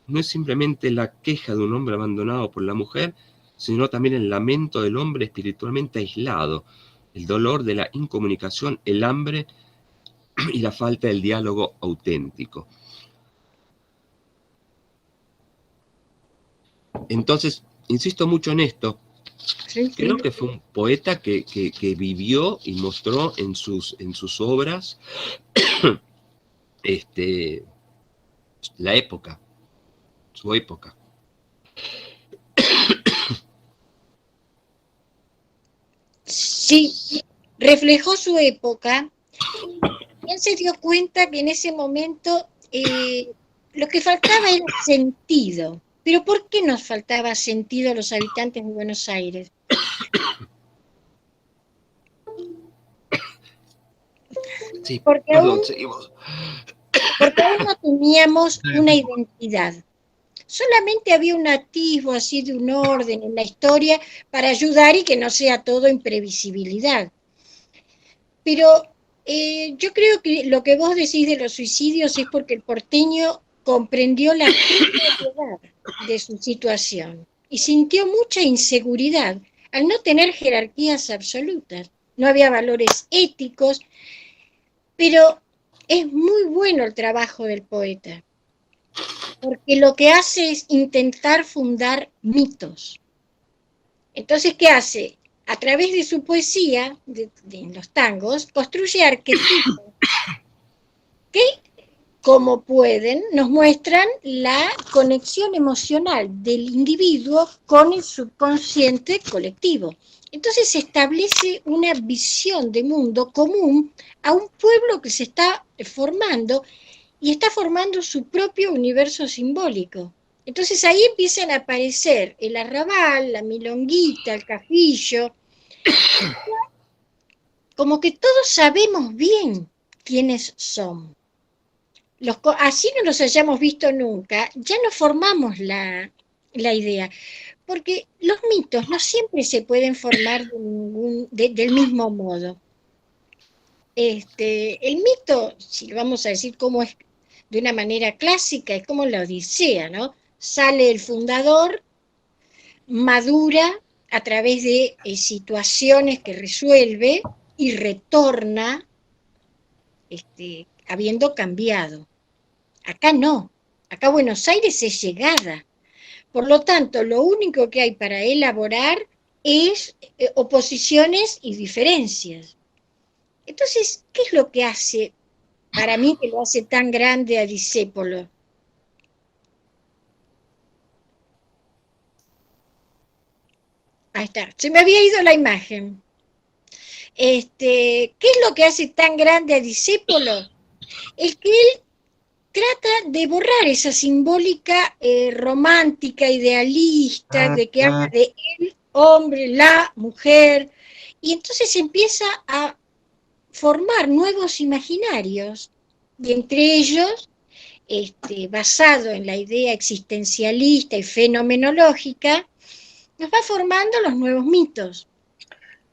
No es simplemente la queja de un hombre abandonado por la mujer, sino también el lamento del hombre espiritualmente aislado, el dolor de la incomunicación, el hambre y la falta del diálogo auténtico. Entonces, insisto mucho en esto. Sí, Creo sí. que fue un poeta que vivió y mostró en sus obras la época, su época. Sí, reflejó su época. Él se dio cuenta que en ese momento lo que faltaba era sentido. Pero ¿por qué nos faltaba sentido a los habitantes de Buenos Aires? Sí, Porque perdón, seguimos. aún no teníamos una identidad. Solamente había un atisbo así de un orden en la historia para ayudar y que no sea todo imprevisibilidad. Pero yo creo que lo que vos decís de los suicidios es porque el porteño comprendió la precariedad de su situación y sintió mucha inseguridad al no tener jerarquías absolutas. No había valores éticos, pero es muy bueno el trabajo del poeta, porque lo que hace es intentar fundar mitos. Entonces, ¿qué hace? A través de su poesía, de los tangos, construye arquetipos que, como pueden, nos muestran la conexión emocional del individuo con el subconsciente colectivo. Entonces se establece una visión de mundo común a un pueblo que se está formando y está formando su propio universo simbólico. Entonces ahí empiezan a aparecer el arrabal, la milonguita, el cafillo, como que todos sabemos bien quiénes somos. Así no los hayamos visto nunca, ya no formamos la idea, porque los mitos no siempre se pueden formar del mismo modo. El mito, si vamos a decir cómo es de una manera clásica, es como la Odisea, ¿no? Sale el fundador, madura a través de situaciones que resuelve y retorna habiendo cambiado. Acá no, acá Buenos Aires es llegada. Por lo tanto, lo único que hay para elaborar es oposiciones y diferencias. Entonces, ¿qué es lo que hace, para mí, que lo hace tan grande a Discépolo? Ahí está, se me había ido la imagen. ¿Qué es lo que hace tan grande a Discépolo? El que él trata de borrar esa simbólica romántica, idealista, de que habla de el hombre, la mujer, y entonces empieza a formar nuevos imaginarios, y entre ellos, basado en la idea existencialista y fenomenológica, nos va formando los nuevos mitos.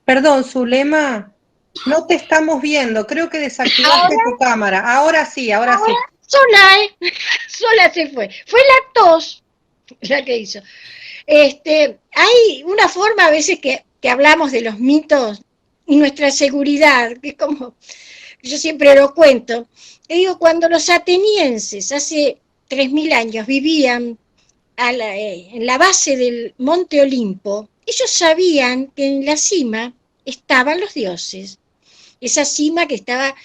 Perdón, Zulema, no te estamos viendo, creo que desactivaste tu cámara. Ahora sí, ahora sí. Sola se fue. Fue la tos la que hizo. Hay una forma a veces que hablamos de los mitos y nuestra seguridad, que es como, yo siempre lo cuento, y digo, cuando los atenienses hace 3000 años vivían en la base del Monte Olimpo, ellos sabían que en la cima estaban los dioses, esa cima que estaba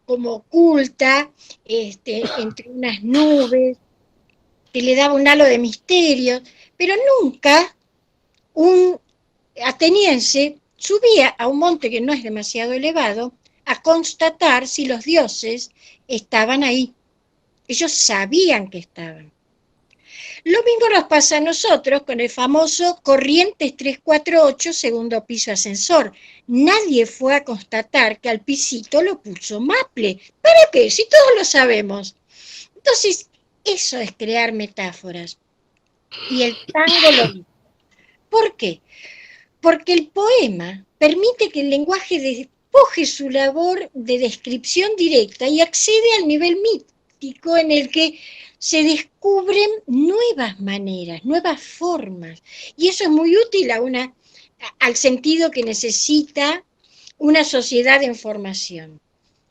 como oculta entre unas nubes, que le daba un halo de misterio, pero nunca un ateniense subía a un monte que no es demasiado elevado a constatar si los dioses estaban ahí. Ellos sabían que estaban. Lo mismo nos pasa a nosotros con el famoso Corrientes 348, segundo piso ascensor. Nadie fue a constatar que al pisito lo puso Maple. ¿Para qué? Si todos lo sabemos. Entonces, eso es crear metáforas. Y el tango lo dice. ¿Por qué? Porque el poema permite que el lenguaje despoje su labor de descripción directa y accede al nivel mítico en el que se descubren nuevas maneras, nuevas formas. Y eso es muy útil al sentido que necesita una sociedad en formación.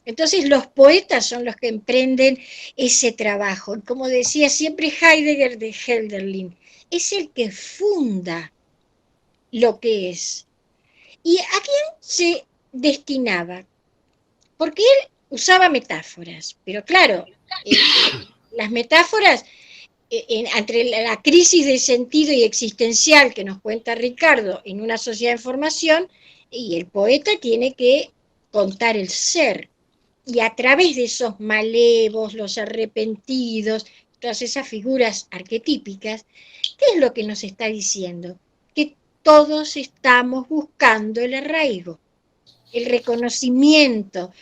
Entonces los poetas son los que emprenden ese trabajo. Como decía siempre Heidegger de Hölderlin, es el que funda lo que es. ¿Y a quién se destinaba? Porque él usaba metáforas, pero claro, las metáforas, entre la crisis de sentido y existencial que nos cuenta Ricardo en una sociedad en formación, y el poeta tiene que contar el ser, y a través de esos malevos, los arrepentidos, todas esas figuras arquetípicas, ¿qué es lo que nos está diciendo? Que todos estamos buscando el arraigo, el reconocimiento,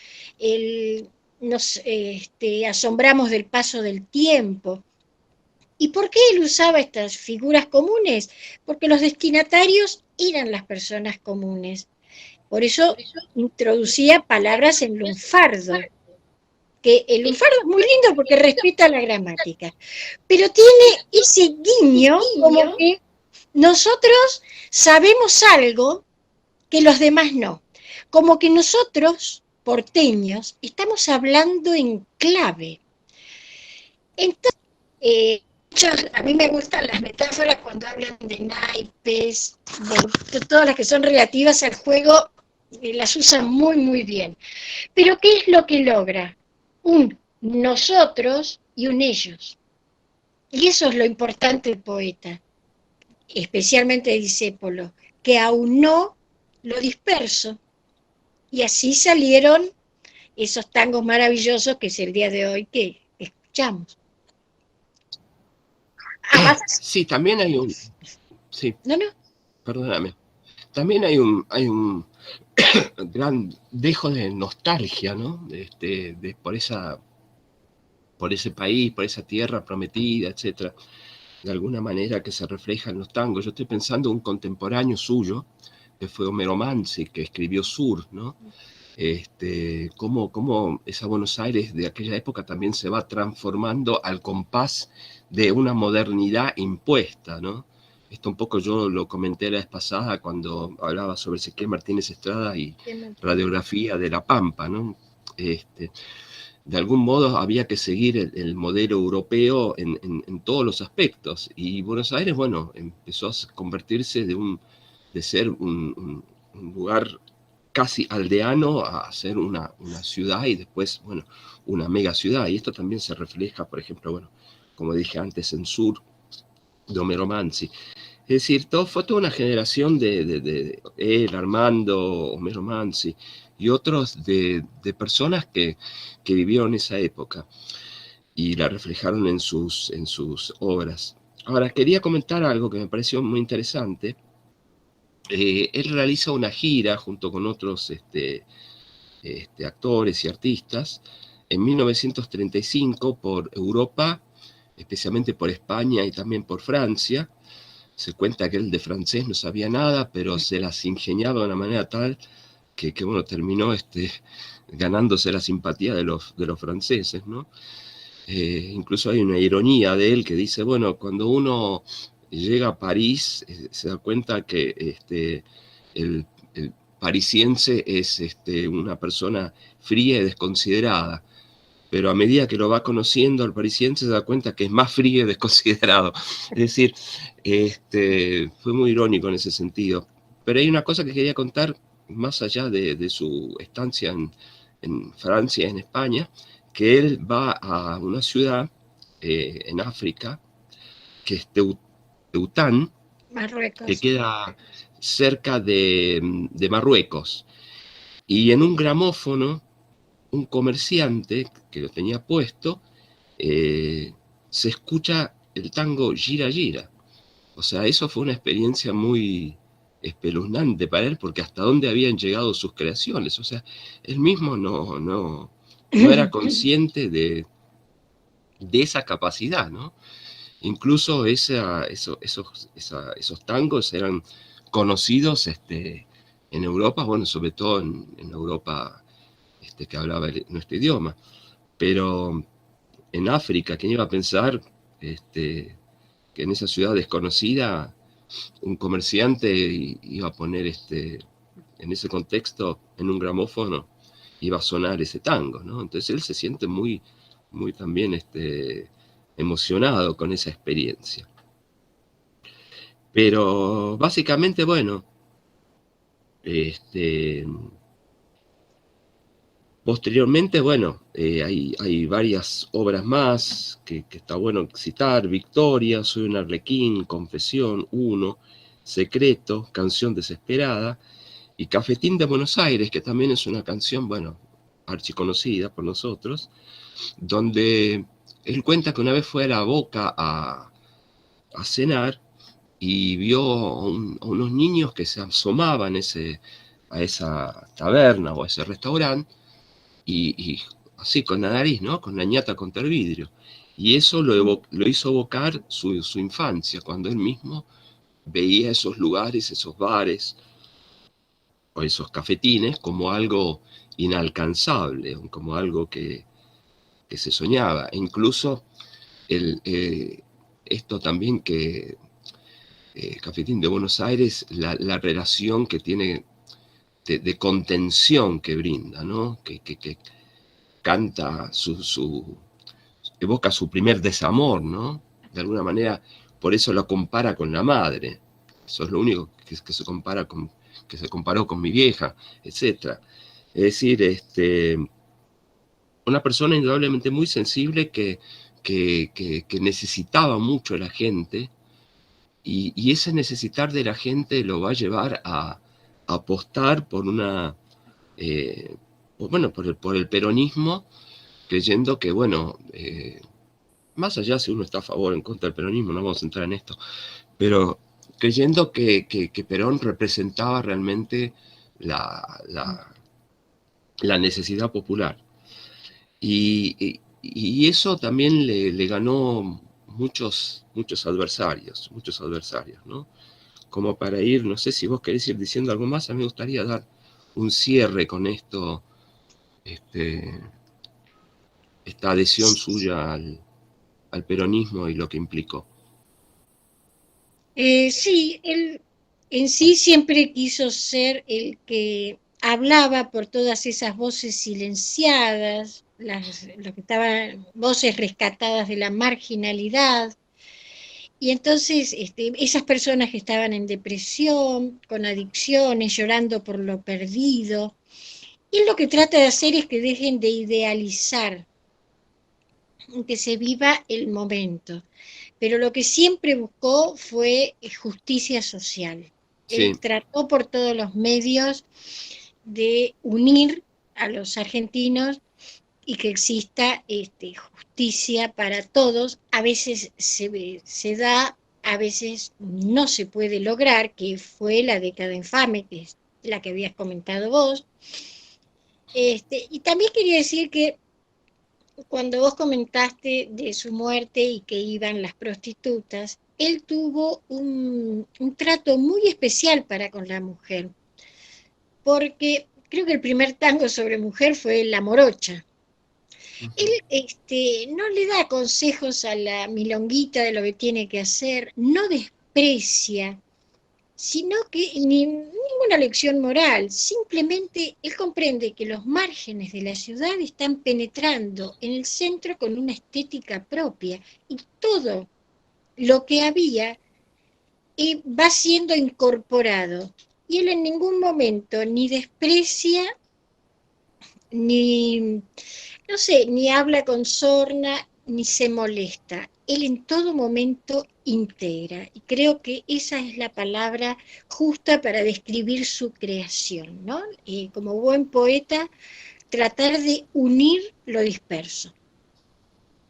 nos asombramos del paso del tiempo. ¿Y por qué él usaba estas figuras comunes? Porque los destinatarios eran las personas comunes. Por eso introducía palabras en lunfardo, que el lunfardo es muy lindo porque respeta la gramática, pero tiene ese guiño como que nosotros sabemos algo que los demás no, como que nosotros, porteños, estamos hablando en clave. Entonces, a mí me gustan las metáforas cuando hablan de naipes, de todas las que son relativas al juego, las usan muy, muy bien. Pero ¿qué es lo que logra? Un nosotros y un ellos. Y eso es lo importante del poeta, especialmente de Discépolo, que aunó lo disperso. Y así salieron esos tangos maravillosos que es el día de hoy que escuchamos. Sí, también hay un... Sí. No. Perdóname. También hay un gran dejo de nostalgia, ¿no? Por ese país, por esa tierra prometida, etcétera, de alguna manera que se refleja en los tangos. Yo estoy pensando en un contemporáneo suyo, que fue Homero Manzi, que escribió Sur, ¿no? Cómo esa Buenos Aires de aquella época también se va transformando al compás de una modernidad impuesta, ¿no? Esto un poco yo lo comenté la vez pasada cuando hablaba sobre Ezequiel Martínez Estrada y radiografía de La Pampa, ¿no? De algún modo había que seguir el modelo europeo en todos los aspectos, y Buenos Aires, bueno, empezó a convertirse de ser un lugar casi aldeano a ser una ciudad y después, bueno, una mega ciudad. Y esto también se refleja, por ejemplo, bueno, como dije antes, en Sur, de Homero Manzi. Es decir, fue toda una generación de él, Armando, Homero Manzi y otros de personas que vivieron esa época. y la reflejaron en sus obras. Ahora, quería comentar algo que me pareció muy interesante. Él realiza una gira junto con otros actores y artistas en 1935 por Europa, especialmente por España y también por Francia. Se cuenta que él de francés no sabía nada, pero se las ingeniaba de una manera tal que bueno, terminó ganándose la simpatía de los franceses, ¿no? Incluso hay una ironía de él que dice, bueno, cuando uno llega a París, se da cuenta que el parisiense es una persona fría y desconsiderada, pero a medida que lo va conociendo, el parisiense se da cuenta que es más frío y desconsiderado. Es decir, fue muy irónico en ese sentido. Pero hay una cosa que quería contar, más allá de su estancia en Francia, en España, que él va a una ciudad en África, que es Teután, Marruecos. que queda cerca de Marruecos. Y en un gramófono, un comerciante que lo tenía puesto, se escucha el tango Gira Gira. O sea, eso fue una experiencia muy espeluznante para él, porque hasta dónde habían llegado sus creaciones. O sea, él mismo no era consciente de esa capacidad, ¿no? Incluso esos tangos eran conocidos en Europa, bueno, sobre todo en Europa que hablaba nuestro idioma. Pero en África, ¿quién iba a pensar que en esa ciudad desconocida un comerciante iba a poner en ese contexto, en un gramófono, iba a sonar ese tango, ¿no? Entonces él se siente muy, muy también emocionado con esa experiencia. Pero básicamente, bueno, posteriormente, bueno, hay varias obras más que está bueno citar: Victoria, Soy un arlequín, Confesión, Uno, Secreto, Canción desesperada, y Cafetín de Buenos Aires, que también es una canción, bueno, archiconocida por nosotros, donde él cuenta que una vez fue a la Boca a cenar y vio a unos niños que se asomaban a esa taberna o a ese restaurante, y así con la nariz, ¿no? Con la ñata contra el vidrio. Y eso lo hizo evocar su infancia, cuando él mismo veía esos lugares, esos bares o esos cafetines como algo inalcanzable, como algo que se soñaba. E incluso esto también que Cafetín de Buenos Aires, la relación que tiene de contención que brinda, ¿no? Que canta evoca su primer desamor, ¿no? De alguna manera, por eso lo compara con la madre. Eso es lo único que se comparó con mi vieja, etc. Es decir, una persona indudablemente muy sensible que necesitaba mucho a la gente, y ese necesitar de la gente lo va a llevar a apostar por por el peronismo, creyendo que, bueno, más allá si uno está a favor o en contra del peronismo, no vamos a entrar en esto, pero creyendo que Perón representaba realmente la necesidad popular. Y eso también le ganó muchos adversarios, ¿no? Como para ir, no sé si vos querés ir diciendo algo más, a mí me gustaría dar un cierre con esto, esta adhesión suya al peronismo y lo que implicó. Sí, él en sí siempre quiso ser el que hablaba por todas esas voces silenciadas, lo que estaban voces rescatadas de la marginalidad. Y entonces esas personas que estaban en depresión, con adicciones, llorando por lo perdido, y lo que trata de hacer es que dejen de idealizar, que se viva el momento. Pero lo que siempre buscó fue justicia social. Sí. Él trató por todos los medios de unir a los argentinos y que exista justicia para todos. A veces se da, a veces no se puede lograr, que fue la década infame, que es la que habías comentado vos. Y también quería decir que cuando vos comentaste de su muerte y que iban las prostitutas, él tuvo un trato muy especial para con la mujer, porque creo que el primer tango sobre mujer fue La Morocha. Él no le da consejos a la milonguita de lo que tiene que hacer, no desprecia, sino que ninguna lección moral, simplemente él comprende que los márgenes de la ciudad están penetrando en el centro con una estética propia y todo lo que había va siendo incorporado. Y él en ningún momento ni desprecia, ni, no sé, ni habla con sorna, ni se molesta. Él en todo momento integra. Y creo que esa es la palabra justa para describir su creación, ¿no? Como buen poeta, tratar de unir lo disperso.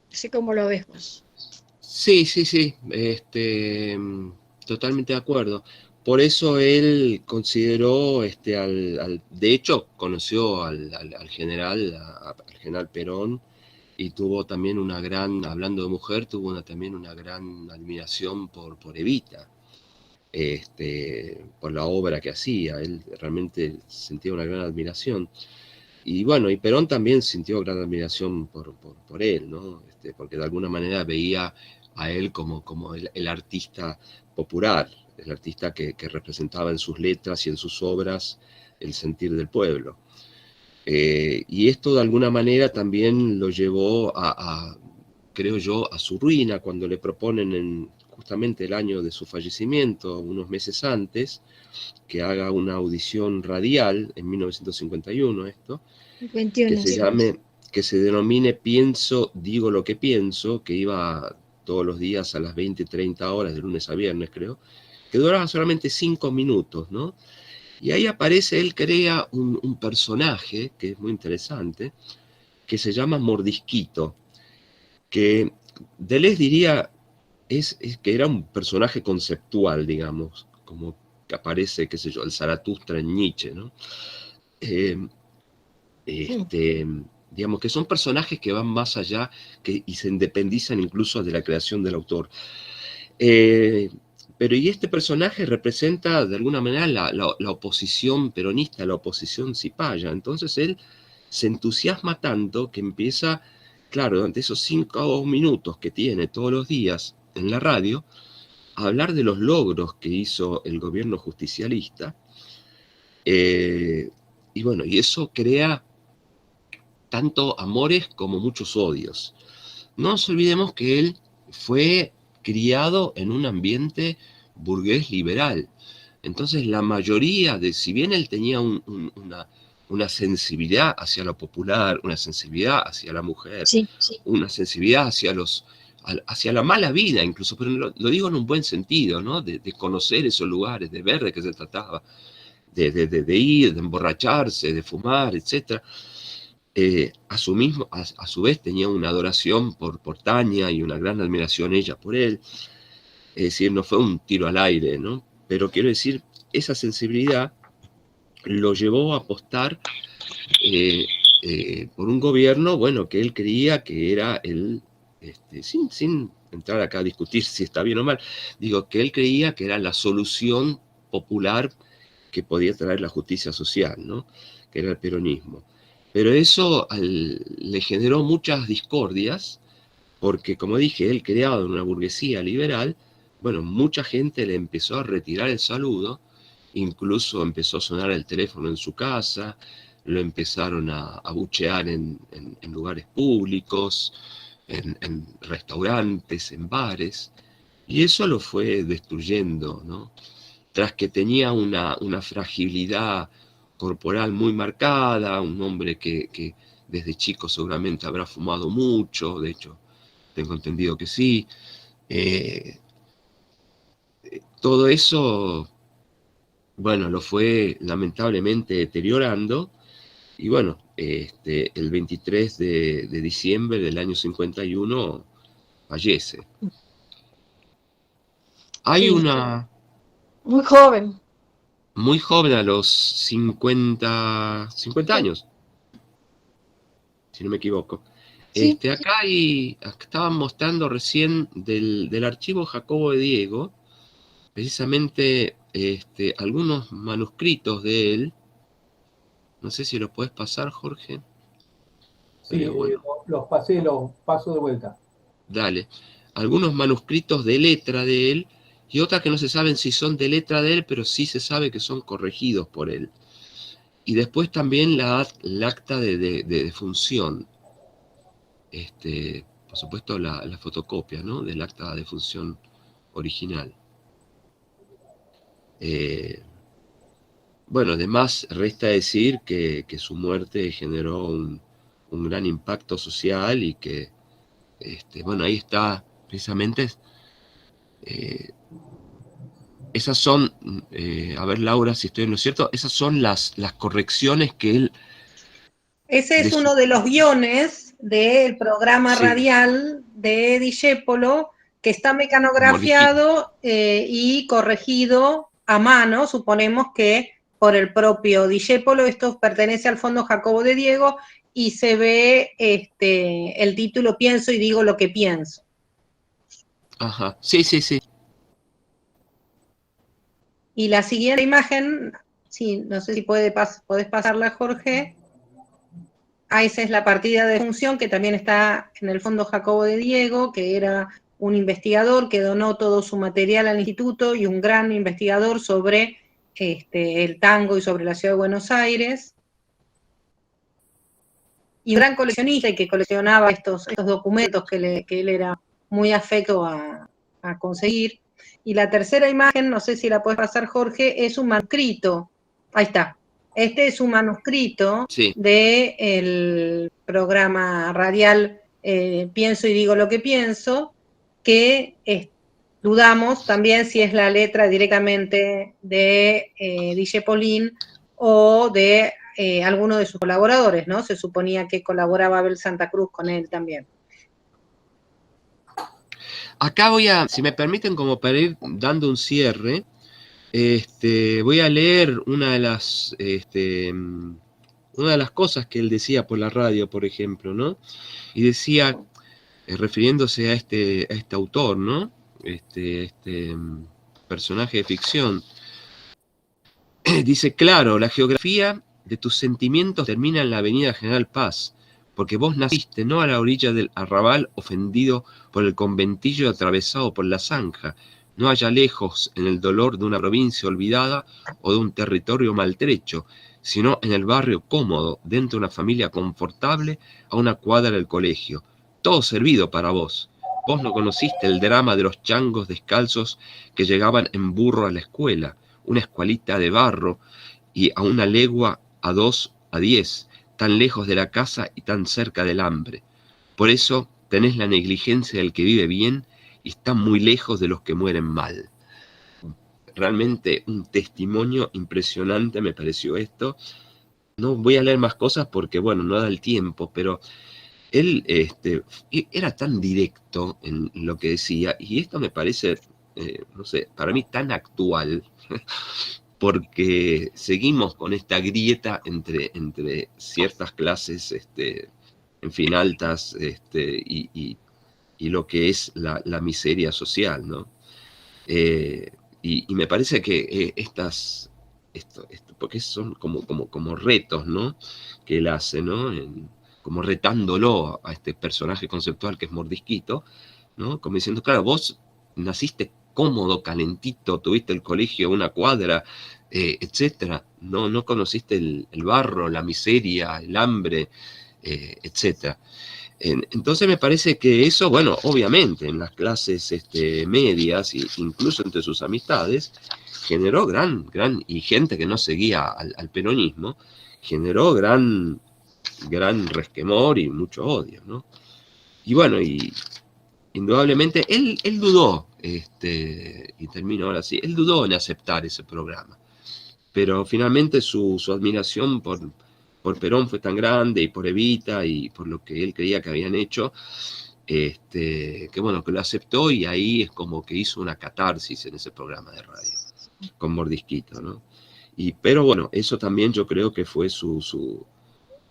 No sé cómo lo ves vos. Sí, sí, sí, totalmente de acuerdo. Por eso él consideró, de hecho, conoció al general, al general Perón, y tuvo también una gran, hablando de mujer, tuvo también una gran admiración por Evita, por la obra que hacía. Él realmente sentía una gran admiración. Y bueno, y Perón también sintió gran admiración por él, ¿no? Porque de alguna manera veía a él como el artista popular, el artista que representaba en sus letras y en sus obras el sentir del pueblo. Y esto de alguna manera también lo llevó creo yo, a su ruina cuando le proponen justamente el año de su fallecimiento, unos meses antes, que haga una audición radial, en 1951 esto, 21, que se denomine Pienso, digo lo que pienso, que iba todos los días a las 20-30 horas, de lunes a viernes creo, que duraba solamente 5 minutos, ¿no? Y ahí aparece, él crea un personaje que es muy interesante, que se llama Mordisquito, que Deleuze diría que era un personaje conceptual, digamos, como que aparece, qué sé yo, el Zaratustra en Nietzsche, ¿no? Digamos que son personajes que van más allá y se independizan incluso de la creación del autor. Pero y este personaje representa de alguna manera la oposición peronista, la oposición cipaya. Entonces él se entusiasma tanto que empieza, claro, durante esos 5 minutos que tiene todos los días en la radio, a hablar de los logros que hizo el gobierno justicialista. Y bueno, y eso crea tanto amores como muchos odios. No nos olvidemos que él fue criado en un ambiente burgués liberal. Entonces la mayoría si bien él tenía una sensibilidad hacia lo popular, una sensibilidad hacia la mujer, sí. una sensibilidad hacia la mala vida incluso, pero lo digo en un buen sentido, ¿no? De conocer esos lugares, de ver de qué se trataba, de ir, de emborracharse, de fumar, etc. A su vez tenía una adoración por Tania y una gran admiración ella por él. Es decir, no fue un tiro al aire, ¿no? Pero quiero decir, esa sensibilidad lo llevó a apostar por un gobierno, bueno, que él creía que era sin entrar acá a discutir si está bien o mal, digo que él creía que era la solución popular que podía traer la justicia social, ¿no? Que era el peronismo. Pero eso le generó muchas discordias, porque como dije, él creado en una burguesía liberal, bueno, mucha gente le empezó a retirar el saludo, incluso empezó a sonar el teléfono en su casa, lo empezaron a buchear en lugares públicos, en restaurantes, en bares, y eso lo fue destruyendo, ¿no? Tras que tenía una fragilidad corporal muy marcada, un hombre que desde chico seguramente habrá fumado mucho, de hecho tengo entendido que sí. Todo eso, bueno, lo fue lamentablemente deteriorando, Y bueno, el 23 de diciembre del año 51 fallece. Hay Sí, una muy joven. muy joven, a los 50 años, si no me equivoco. Sí, Acá estaban mostrando recién del archivo Jacobo de Diego, precisamente algunos manuscritos de él. No sé si los puedes pasar, Jorge. Sí, Pero bueno, los paso de vuelta. dale. Algunos manuscritos de letra de él y otras que no se saben si son de letra de él, pero sí se sabe que son corregidos por él. Y después también la acta de defunción. Por supuesto, la fotocopia, ¿no?, del acta de defunción original. Bueno, además resta decir que su muerte generó un gran impacto social y que, bueno, ahí está precisamente. Esas son, a ver, Laura, si estoy en lo cierto, esas son las correcciones que él... Ese es uno de los guiones del programa Sí, radial de Discépolo, que está mecanografiado y corregido a mano, suponemos que por el propio Discépolo. Esto pertenece al Fondo Jacobo de Diego y se ve el título Pienso y digo lo que pienso. ajá, sí, sí, sí. Y la siguiente imagen, sí, no sé si podés pasarla, Jorge. Esa es la partida de función que también está en el Fondo Jacobo de Diego, que era un investigador que donó todo su material al instituto y un gran investigador sobre el tango y sobre la ciudad de Buenos Aires. Y un gran coleccionista y que coleccionaba estos documentos que él era muy afecto a conseguir. Y la tercera imagen, no sé si la puedes pasar, Jorge, es un manuscrito. Ahí está. Este es un manuscrito Sí. del programa radial Pienso y digo lo que pienso, que dudamos también si es la letra directamente de Discépolín o de alguno de sus colaboradores, ¿no? Se suponía que colaboraba Abel Santa Cruz con él también. Acá si me permiten, como para ir dando un cierre, voy a leer una de las cosas que él decía por la radio, por ejemplo, ¿no? Y decía, refiriéndose a este autor, ¿no? Personaje de ficción, dice, claro, la geografía de tus sentimientos termina en la avenida General Paz, porque vos naciste no a la orilla del arrabal ofendido por el conventillo atravesado por la zanja, no allá lejos en el dolor de una provincia olvidada o de un territorio maltrecho, sino en el barrio cómodo, dentro de una familia confortable, a una cuadra del colegio. Todo servido para vos. Vos no conociste el drama de los changos descalzos que llegaban en burro a la escuela, una escuelita de barro, y a una legua, a 2, a 10, tan lejos de la casa y tan cerca del hambre. Por eso tenés la negligencia del que vive bien y está muy lejos de los que mueren mal. Realmente un testimonio impresionante me pareció esto. No voy a leer más cosas porque, bueno, no da el tiempo, pero él era tan directo en lo que decía, y esto me parece, no sé, para mí tan actual, porque seguimos con esta grieta entre ciertas clases, en fin, altas, y lo que es la miseria social, ¿no? Y me parece que porque son como retos, ¿no?, que él hace, ¿no?, como retándolo a este personaje conceptual que es Mordisquito, ¿no?, como diciendo, claro, vos naciste cómodo, calentito, tuviste el colegio a una cuadra, etcétera, no conociste el barro, la miseria, el hambre, etcétera. Entonces me parece que eso, bueno, obviamente en las clases medias, e incluso entre sus amistades, generó gran, y gente que no seguía al peronismo, generó gran resquemor y mucho odio, ¿no? Y bueno, y indudablemente él dudó, y termino ahora sí, él dudó en aceptar ese programa, pero finalmente su admiración por Perón fue tan grande, y por Evita, y por lo que él creía que habían hecho, que bueno, que lo aceptó, y ahí es como que hizo una catarsis en ese programa de radio, con Mordisquito, ¿no? Pero bueno, eso también yo creo que fue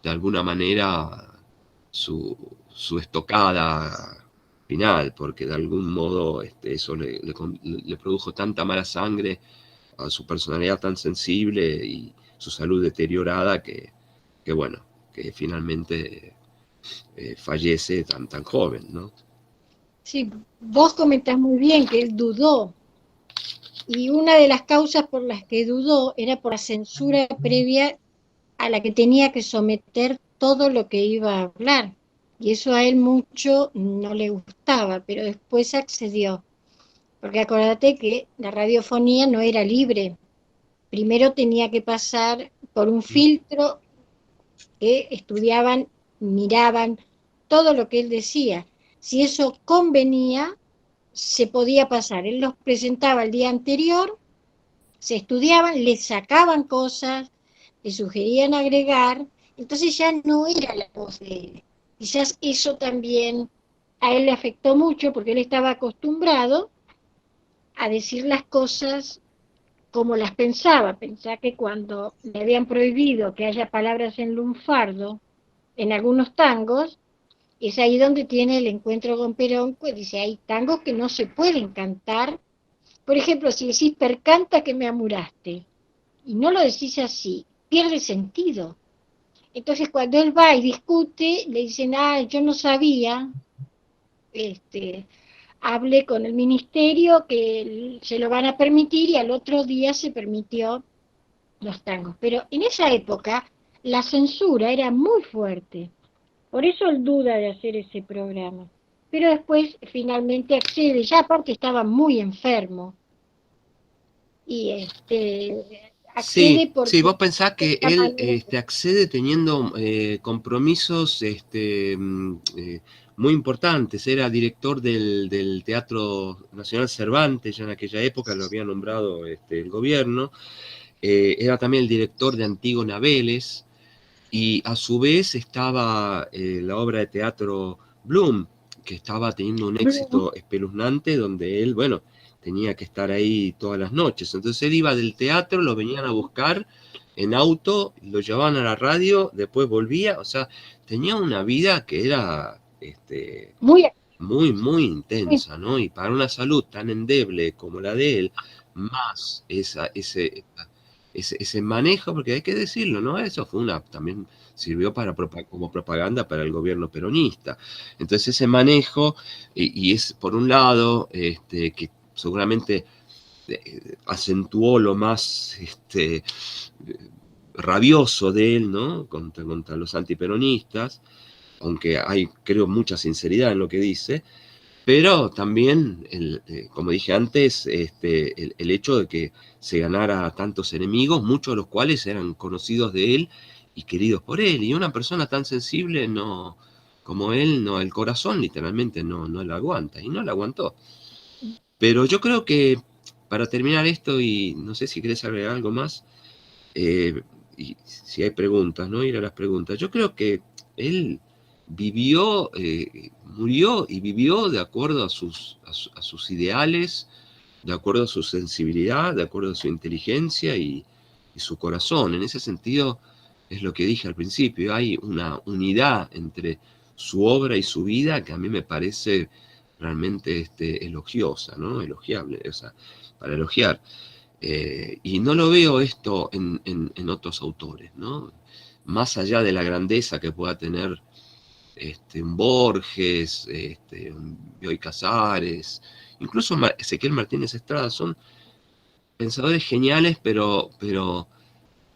de alguna manera, su estocada final, porque de algún modo eso le produjo tanta mala sangre a su personalidad tan sensible y su salud deteriorada que bueno, que finalmente fallece tan joven, ¿no? Sí, vos comentás muy bien que él dudó, y una de las causas por las que dudó era por la censura previa a la que tenía que someter todo lo que iba a hablar. Y eso a él mucho no le gustaba, pero después accedió. Porque acuérdate que la radiofonía no era libre. Primero tenía que pasar por un filtro que estudiaban, miraban todo lo que él decía. Si eso convenía, se podía pasar. Él los presentaba el día anterior, se estudiaban, le sacaban cosas, le sugerían agregar, entonces ya no era la voz de él. Quizás eso también a él le afectó mucho porque él estaba acostumbrado a decir las cosas como las pensaba. Pensaba que cuando le habían prohibido que haya palabras en lunfardo en algunos tangos, es ahí donde tiene el encuentro con Perón, pues dice, hay tangos que no se pueden cantar. Por ejemplo, si decís percanta que me amuraste, y no lo decís así, pierde sentido. Entonces cuando él va y discute, le dicen, yo no sabía, hablé con el ministerio que se lo van a permitir, y al otro día se permitió los tangos. Pero en esa época la censura era muy fuerte, por eso él duda de hacer ese programa. Pero después finalmente accede, ya aparte estaba muy enfermo, y Sí, accede sí, porque vos pensás de que esta él manera. accede teniendo compromisos muy importantes. Era director del Teatro Nacional Cervantes, ya en aquella época lo había nombrado el gobierno. Era también el director de Antígona Vélez, y a su vez estaba la obra de teatro Bloom, que estaba teniendo un éxito espeluznante, donde él, bueno, tenía que estar ahí todas las noches. Entonces él iba del teatro, lo venían a buscar en auto, lo llevaban a la radio, después volvía, o sea, tenía una vida que era Muy, muy intensa, ¿no? Y para una salud tan endeble como la de él, más ese manejo, porque hay que decirlo, ¿no? Eso fue también sirvió como propaganda para el gobierno peronista. Entonces ese manejo, y es por un lado, que seguramente acentuó lo más rabioso de él, ¿no? Contra los antiperonistas, aunque hay, creo, mucha sinceridad en lo que dice, pero también, como dije antes, el hecho de que se ganara a tantos enemigos, muchos de los cuales eran conocidos de él y queridos por él. Y una persona tan sensible como él, no, el corazón literalmente no la aguanta, y no la aguantó. Pero yo creo que, para terminar esto, y no sé si querés agregar algo más, y si hay preguntas, ¿no? Ir a las preguntas. Yo creo que él vivió, murió y vivió de acuerdo a sus ideales, de acuerdo a su sensibilidad, de acuerdo a su inteligencia y su corazón. En ese sentido, es lo que dije al principio, hay una unidad entre su obra y su vida que a mí me parece realmente elogiosa, ¿no? Elogiable, o sea, para elogiar. Y no lo veo esto en otros autores, ¿no? Más allá de la grandeza que pueda tener un Borges, un Bioy Casares, incluso Ezequiel Martínez Estrada, son pensadores geniales, pero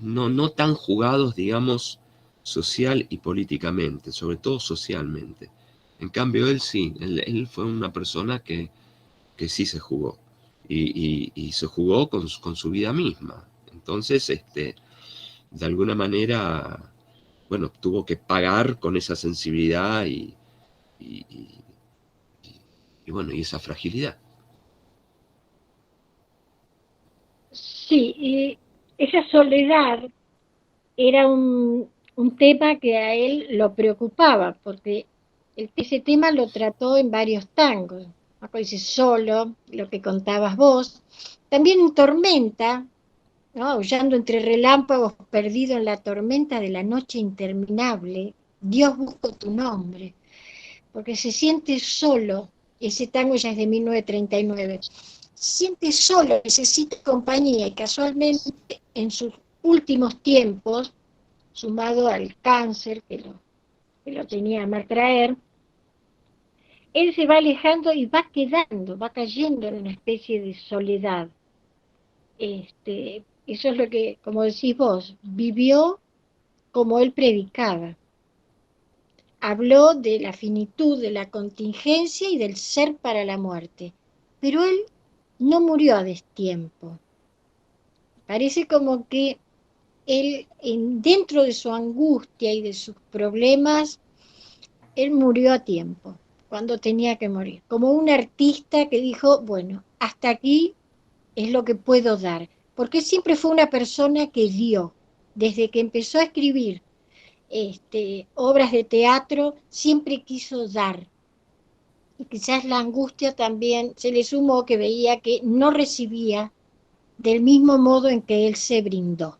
no tan jugados, digamos, social y políticamente, sobre todo socialmente. En cambio, él sí, él fue una persona que sí se jugó. Y se jugó con su vida misma. Entonces, de alguna manera, bueno, tuvo que pagar con esa sensibilidad y, y- y bueno, y esa fragilidad. sí, y esa soledad era un tema que a él lo preocupaba, porque ese tema lo trató en varios tangos. Dice Solo, lo que contabas vos, también en Tormenta, ¿no? Aullando entre relámpagos, perdido en la tormenta de la noche interminable, Dios busco tu nombre, porque se siente solo. Ese tango ya es de 1939. Se siente solo, necesita compañía, y casualmente en sus últimos tiempos, sumado al cáncer que lo tenía a maltraer, él se va alejando y va quedando, va cayendo en una especie de soledad. Eso es lo que, como decís vos, vivió como él predicaba. Habló de la finitud, de la contingencia y del ser para la muerte. Pero él no murió a destiempo. Parece como que él, dentro de su angustia y de sus problemas, él murió a tiempo, cuando tenía que morir. Como un artista que dijo, bueno, hasta aquí es lo que puedo dar. Porque siempre fue una persona que dio. Desde que empezó a escribir obras de teatro, siempre quiso dar. Y quizás la angustia también se le sumó, que veía que no recibía del mismo modo en que él se brindó.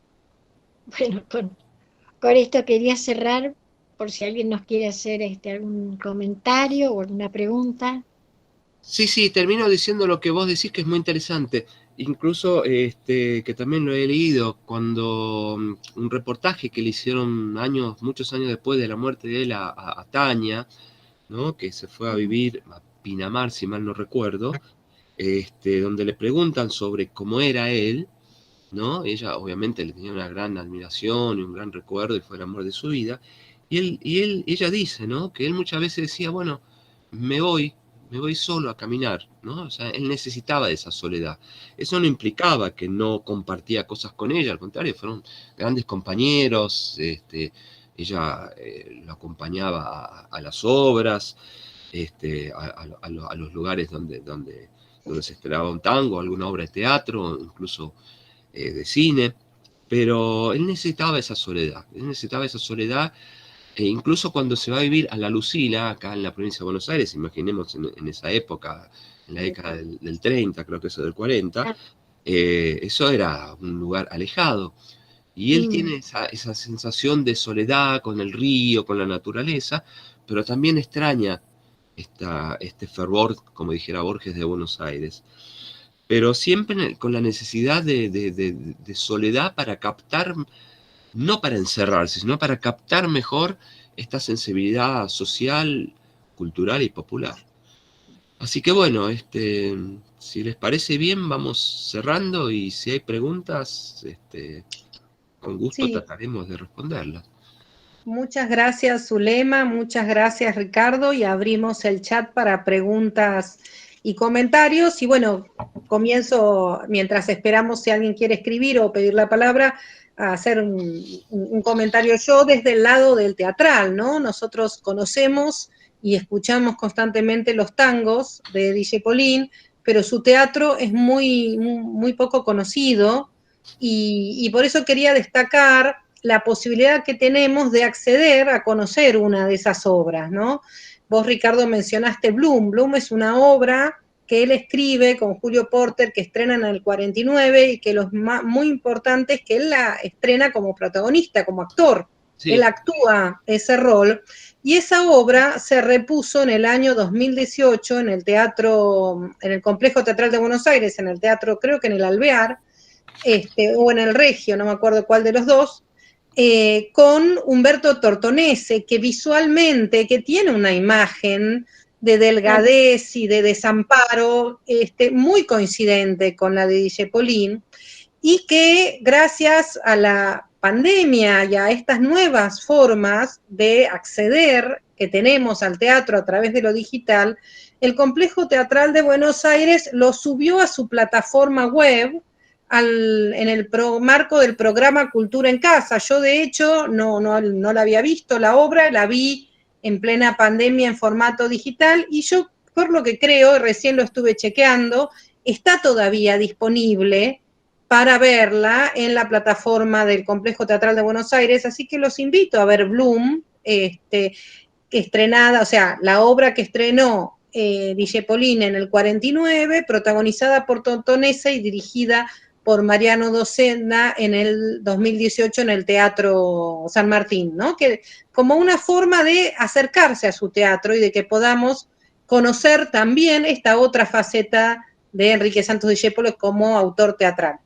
Bueno, con esto quería cerrar, por si alguien nos quiere hacer algún comentario o alguna pregunta. Sí, sí, termino diciendo lo que vos decís, que es muy interesante. Incluso que también lo he leído cuando un reportaje que le hicieron muchos años después de la muerte de él a Tania, ¿no? Que se fue a vivir a Pinamar, si mal no recuerdo, donde le preguntan sobre cómo era él, ¿no? Ella obviamente le tenía una gran admiración y un gran recuerdo y fue el amor de su vida. Ella dice, ¿no? Que él muchas veces decía, bueno, me voy solo a caminar, ¿no? O sea, él necesitaba de esa soledad. Eso no implicaba que no compartía cosas con ella, al contrario, fueron grandes compañeros, ella lo acompañaba a las obras, a los lugares donde se estrenaba un tango, alguna obra de teatro, incluso de cine, pero él necesitaba esa soledad, incluso cuando se va a vivir a La Lucila, acá en la provincia de Buenos Aires, imaginemos en esa época, en la década del 30, creo que eso del 40, eso era un lugar alejado. Y él tiene esa sensación de soledad con el río, con la naturaleza, pero también extraña este fervor, como dijera Borges, de Buenos Aires. Pero siempre con la necesidad de soledad para captar, no para encerrarse, sino para captar mejor esta sensibilidad social, cultural y popular. Así que bueno, si les parece bien, vamos cerrando y si hay preguntas, con gusto Sí. trataremos de responderlas. Muchas gracias, Zulema, muchas gracias, Ricardo, y abrimos el chat para preguntas y comentarios. Y bueno, comienzo, mientras esperamos si alguien quiere escribir o pedir la palabra, a hacer un comentario yo desde el lado del teatral, ¿no? Nosotros conocemos y escuchamos constantemente los tangos de DJ Polín, pero su teatro es muy poco conocido y por eso quería destacar la posibilidad que tenemos de acceder a conocer una de esas obras, ¿no? Vos, Ricardo, mencionaste Bloom. Bloom es una obra que él escribe con Julio Porter, que estrena en el 49, y que lo muy importante es que él la estrena como protagonista, como actor. Sí. Él actúa ese rol, y esa obra se repuso en el año 2018 en el teatro, en el Complejo Teatral de Buenos Aires, en el teatro, creo que en el Alvear, o en el Regio, no me acuerdo cuál de los dos, con Humberto Tortonese, que visualmente, que tiene una imagen de delgadez y de desamparo muy coincidente con la de DJ Polín, y que gracias a la pandemia y a estas nuevas formas de acceder que tenemos al teatro a través de lo digital, el Complejo Teatral de Buenos Aires lo subió a su plataforma web, en el marco del programa Cultura en Casa. Yo, de hecho, no la había visto la obra, la vi en plena pandemia en formato digital, y yo, por lo que creo, recién lo estuve chequeando, está todavía disponible para verla en la plataforma del Complejo Teatral de Buenos Aires, así que los invito a ver Bloom, estrenada, o sea, la obra que estrenó Dijépoli en el 49, protagonizada por Totonese y dirigida por Mariano Docena en el 2018 en el Teatro San Martín, ¿no? Que como una forma de acercarse a su teatro y de que podamos conocer también esta otra faceta de Enrique Santos Discépolo como autor teatral.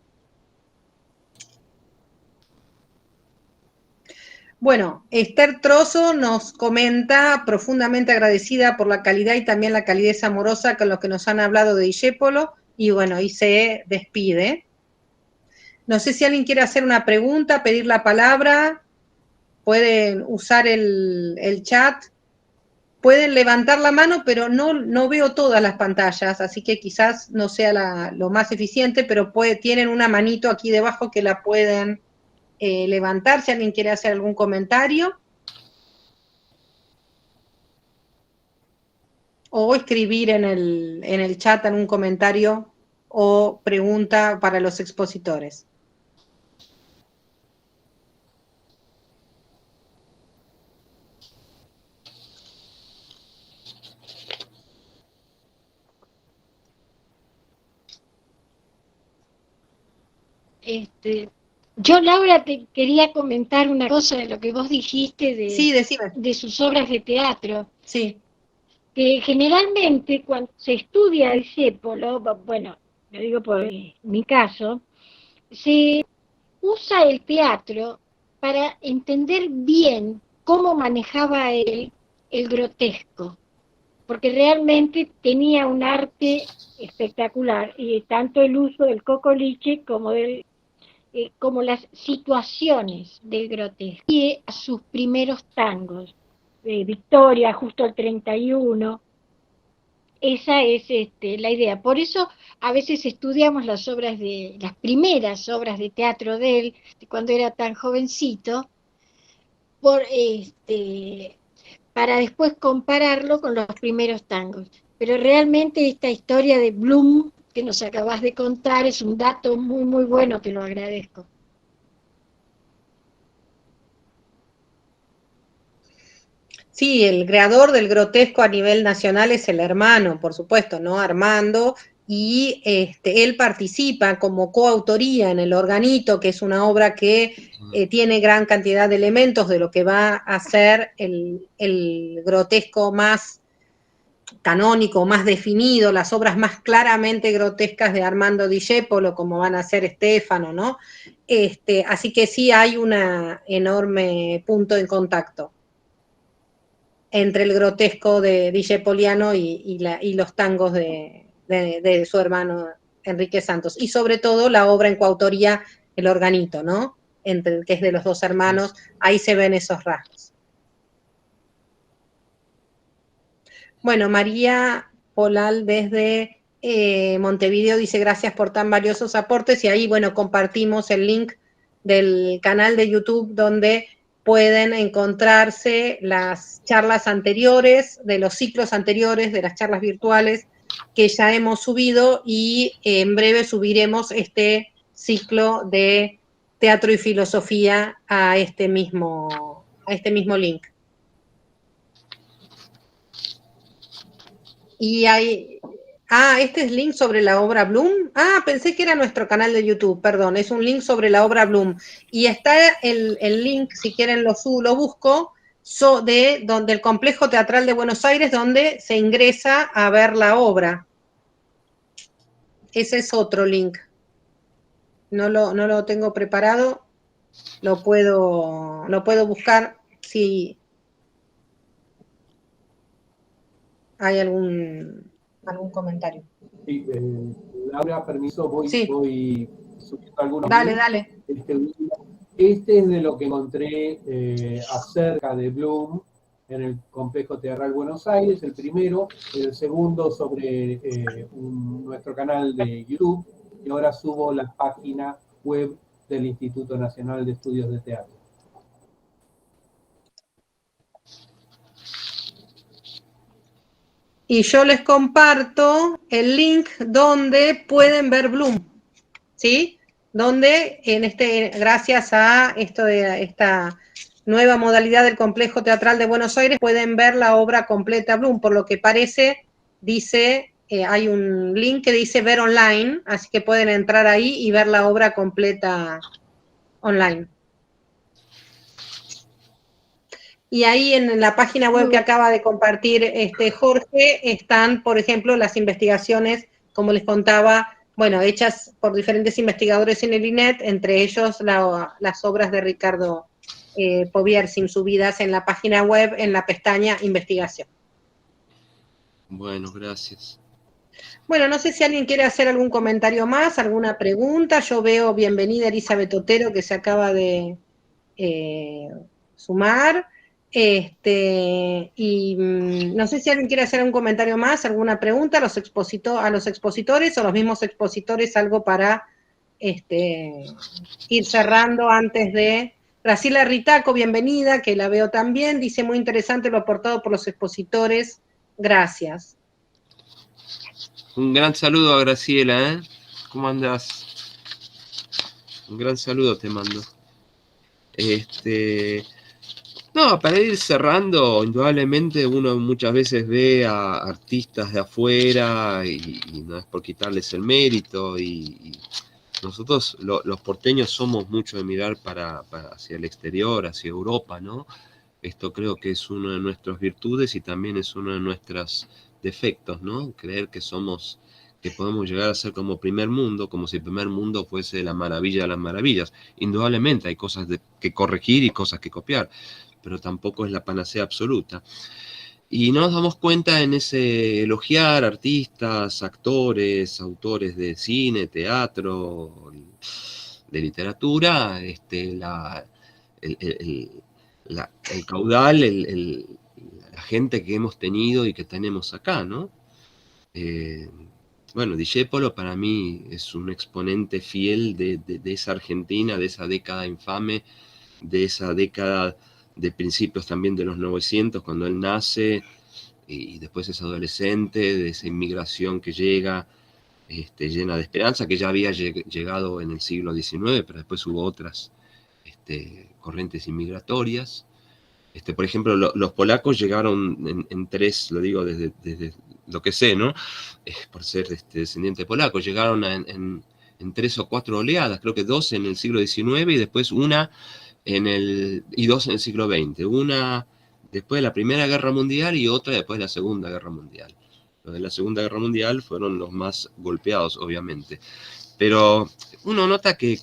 Bueno, Esther Trozo nos comenta, profundamente agradecida por la calidad y también la calidez amorosa con los que nos han hablado de Discépolo, y bueno, y se despide. No sé si alguien quiere hacer una pregunta, pedir la palabra, pueden usar el chat, pueden levantar la mano, pero no veo todas las pantallas, así que quizás no sea lo más eficiente, pero tienen una manito aquí debajo que la pueden levantar si alguien quiere hacer algún comentario. O escribir en el chat algún comentario o pregunta para los expositores. Yo, Laura, te quería comentar una cosa de lo que vos dijiste Sí, decime. de sus obras de teatro. Sí. Que generalmente cuando se estudia Discépolo, bueno, lo digo por mi caso, se usa el teatro para entender bien cómo manejaba él el grotesco, porque realmente tenía un arte espectacular, y tanto el uso del cocoliche como las situaciones del grotesco. Y a sus primeros tangos, Victoria, justo el 31, esa es la idea. Por eso a veces estudiamos las primeras obras de teatro de él, cuando era tan jovencito, para después compararlo con los primeros tangos. Pero realmente esta historia de Bloom que nos acabas de contar es un dato muy, muy bueno, te lo agradezco. Sí, el creador del grotesco a nivel nacional es el hermano, por supuesto, ¿no? Armando, y él participa como coautoría en El Organito, que es una obra que tiene gran cantidad de elementos de lo que va a ser el grotesco más canónico, más definido, las obras más claramente grotescas de Armando Discépolo, como van a ser Estéfano, ¿no? Así que sí hay un enorme punto de contacto entre el grotesco de Discepoliano y los tangos de su hermano Enrique Santos. Y sobre todo la obra en coautoría, El Organito, ¿no? Que es de los dos hermanos, ahí se ven esos rasgos. Bueno, María Polal desde Montevideo dice gracias por tan valiosos aportes, y ahí, bueno, compartimos el link del canal de YouTube donde pueden encontrarse las charlas anteriores, de los ciclos anteriores, de las charlas virtuales que ya hemos subido, y en breve subiremos este ciclo de teatro y filosofía a este mismo link. Y hay... este es link sobre la obra Bloom. Pensé que era nuestro canal de YouTube, perdón, es un link sobre la obra Bloom. Y está el link, si quieren lo busco, donde el Complejo Teatral de Buenos Aires, donde se ingresa a ver la obra. Ese es otro link. No lo tengo preparado, lo puedo buscar si hay algún comentario. Sí, Laura, permiso, voy subiendo algunos. Dale. Este es de lo que encontré acerca de Bloom en el Complejo Teatral Buenos Aires, el primero, el segundo sobre nuestro canal de YouTube, y ahora subo la página web del Instituto Nacional de Estudios de Teatro. Y yo les comparto el link donde pueden ver Bloom, ¿sí? donde gracias a esta nueva modalidad del Complejo Teatral de Buenos Aires pueden ver la obra completa Bloom. Por lo que parece, dice, hay un link que dice ver online, así que pueden entrar ahí y ver la obra completa online. Y ahí en la página web que acaba de compartir Jorge están, por ejemplo, las investigaciones, como les contaba, bueno, hechas por diferentes investigadores en el INET, entre ellos las obras de Ricardo Poviersim, subidas en la página web en la pestaña Investigación. Bueno, gracias. Bueno, no sé si alguien quiere hacer algún comentario más, alguna pregunta. Yo veo bienvenida Elizabeth Otero, que se acaba de sumar. Y no sé si alguien quiere hacer un comentario más, alguna pregunta a los expositores o los mismos expositores, algo para ir cerrando antes de... Graciela Ritaco, bienvenida, que la veo también, dice muy interesante lo aportado por los expositores, gracias. Un gran saludo a Graciela, ¿eh? ¿Cómo andás? Un gran saludo te mando. No, para ir cerrando, indudablemente uno muchas veces ve a artistas de afuera y no es por quitarles el mérito y nosotros los porteños somos mucho de mirar hacia el exterior, hacia Europa, ¿no? Esto creo que es una de nuestras virtudes y también es uno de nuestros defectos, ¿no? Creer que podemos llegar a ser como primer mundo, como si el primer mundo fuese la maravilla de las maravillas. Indudablemente hay cosas que corregir y cosas que copiar, pero tampoco es la panacea absoluta. Y nos damos cuenta en ese elogiar artistas, actores, autores de cine, teatro, de literatura, el caudal, la gente que hemos tenido y que tenemos acá, ¿no? Bueno, Discépolo para mí es un exponente fiel de esa Argentina, de esa década infame, de esa década de principios también de los 900, cuando él nace, y después es adolescente, de esa inmigración que llega, llena de esperanza, que ya había llegado en el siglo XIX, pero después hubo otras corrientes inmigratorias. Por ejemplo, los polacos llegaron en tres, lo digo desde lo que sé, ¿no? Por ser descendiente polaco, llegaron en 3 o 4 oleadas, creo que 2 en el siglo XIX y después y 2 en el siglo XX. Una después de la Primera Guerra Mundial y otra después de la Segunda Guerra Mundial. Los de la Segunda Guerra Mundial fueron los más golpeados, obviamente. Pero uno nota que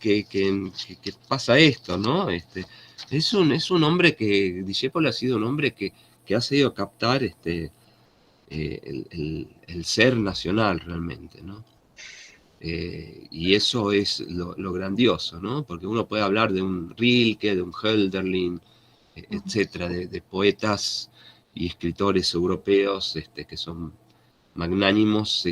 pasa esto, ¿no? Es un hombre que, Discépolo ha sido un hombre que ha sabido captar el ser nacional realmente, ¿no? Y eso es lo grandioso, ¿no? Porque uno puede hablar de un Rilke, de un Hölderlin, etcétera, de poetas y escritores europeos que son magnánimos,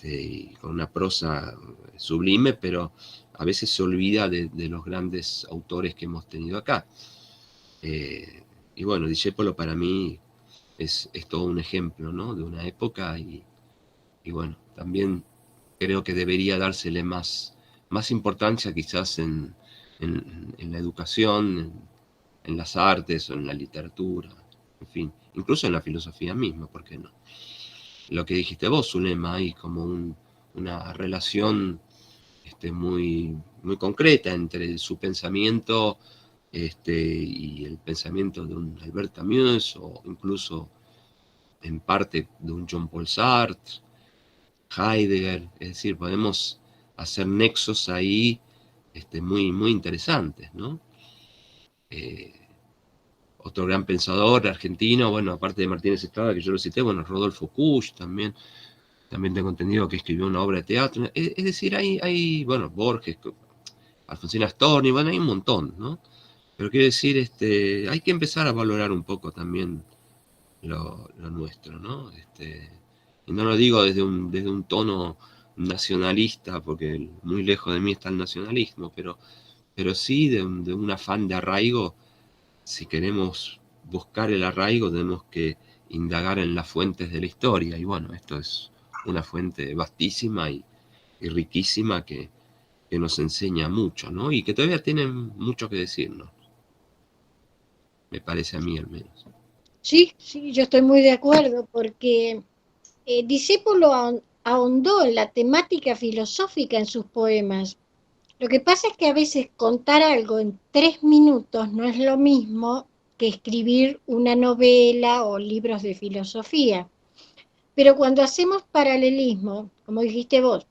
y con una prosa sublime, pero a veces se olvida de los grandes autores que hemos tenido acá. Y bueno, Discépolo para mí es todo un ejemplo, ¿no? De una época y bueno, también creo que debería dársele más importancia quizás en la educación, en las artes o en la literatura, en fin, incluso en la filosofía misma, ¿por qué no? Lo que dijiste vos, Zulema, hay como una relación muy, muy concreta entre su pensamiento y el pensamiento de un Albert Camus o incluso en parte de un Jean-Paul Sartre, Heidegger, es decir, podemos hacer nexos ahí muy, muy interesantes, ¿no? Otro gran pensador argentino, bueno, aparte de Martínez Estrada, que yo lo cité, bueno, Rodolfo Kusch también tengo entendido que escribió una obra de teatro, es decir, hay bueno, Borges, Alfonsina Storni, bueno, hay un montón, ¿no? Pero quiero decir, hay que empezar a valorar un poco también lo nuestro, ¿no? Y no lo digo desde un tono nacionalista, porque muy lejos de mí está el nacionalismo, pero sí de un afán de arraigo. Si queremos buscar el arraigo, tenemos que indagar en las fuentes de la historia. Y bueno, esto es una fuente vastísima y riquísima que que nos enseña mucho, ¿no? Y que todavía tienen mucho que decirnos. Me parece a mí al menos. Sí, sí, yo estoy muy de acuerdo, porque Discépolo ahondó en la temática filosófica en sus poemas. Lo que pasa es que a veces contar algo en 3 minutos no es lo mismo que escribir una novela o libros de filosofía. Pero cuando hacemos paralelismo, como dijiste vos,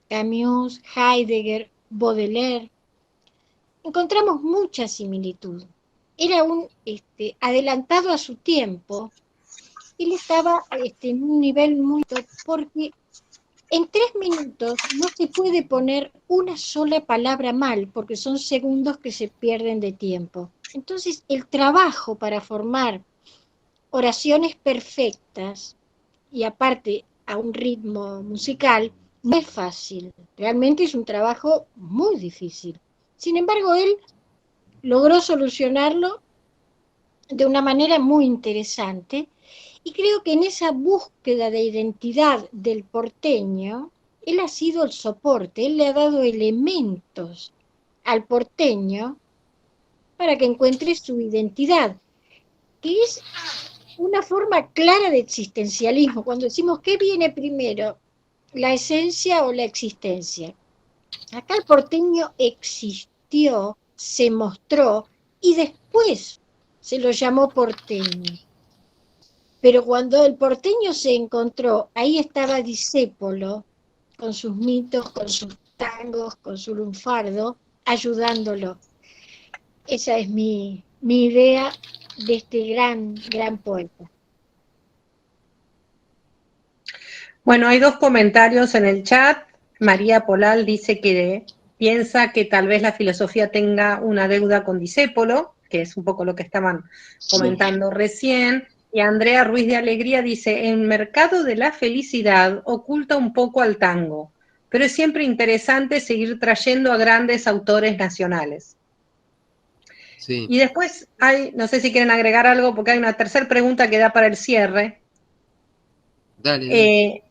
Camus, Heidegger, Baudelaire, encontramos mucha similitud. Era un adelantado a su tiempo. Él estaba en un nivel muy alto porque en 3 minutos no se puede poner una sola palabra mal, porque son segundos que se pierden de tiempo. Entonces, el trabajo para formar oraciones perfectas y aparte a un ritmo musical no es fácil. Realmente es un trabajo muy difícil. Sin embargo, él logró solucionarlo de una manera muy interesante y creo que en esa búsqueda de identidad del porteño, él ha sido el soporte, él le ha dado elementos al porteño para que encuentre su identidad, que es una forma clara de existencialismo. Cuando decimos, ¿qué viene primero? ¿La esencia o la existencia? Acá el porteño existió, se mostró y después se lo llamó porteño. Pero cuando el porteño se encontró, ahí estaba Discépolo, con sus mitos, con sus tangos, con su lunfardo, ayudándolo. Esa es mi idea de este gran poeta. Bueno, hay 2 comentarios en el chat. María Polal dice que piensa que tal vez la filosofía tenga una deuda con Discépolo, que es un poco lo que estaban comentando recién. Y Andrea Ruiz de Alegría dice, el mercado de la felicidad oculta un poco al tango, pero es siempre interesante seguir trayendo a grandes autores nacionales. Sí. Y después hay, no sé si quieren agregar algo, porque hay una tercera pregunta que da para el cierre. Dale.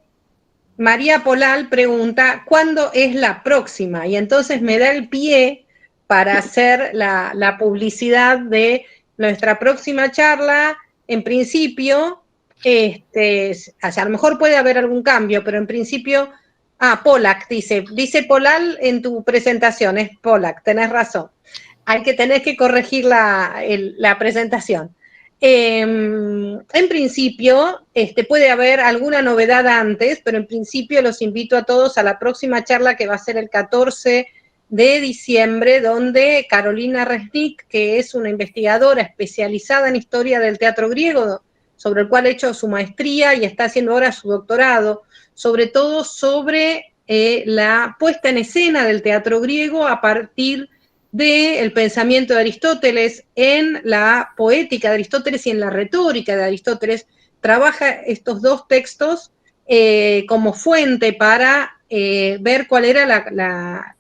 María Polal pregunta, ¿cuándo es la próxima? Y entonces me da el pie para hacer la publicidad de nuestra próxima charla. En principio, o sea, a lo mejor puede haber algún cambio, pero en principio, Pollack dice Polal en tu presentación, es Pollack, tenés razón. Tenés que corregir la presentación. En principio, puede haber alguna novedad antes, pero en principio los invito a todos a la próxima charla que va a ser el 14 de diciembre, donde Carolina Resnick, que es una investigadora especializada en historia del teatro griego, sobre el cual ha hecho su maestría y está haciendo ahora su doctorado, sobre todo sobre la puesta en escena del teatro griego a partir del pensamiento de Aristóteles, en la poética de Aristóteles y en la retórica de Aristóteles. Trabaja estos 2 textos como fuente para ver cuál era la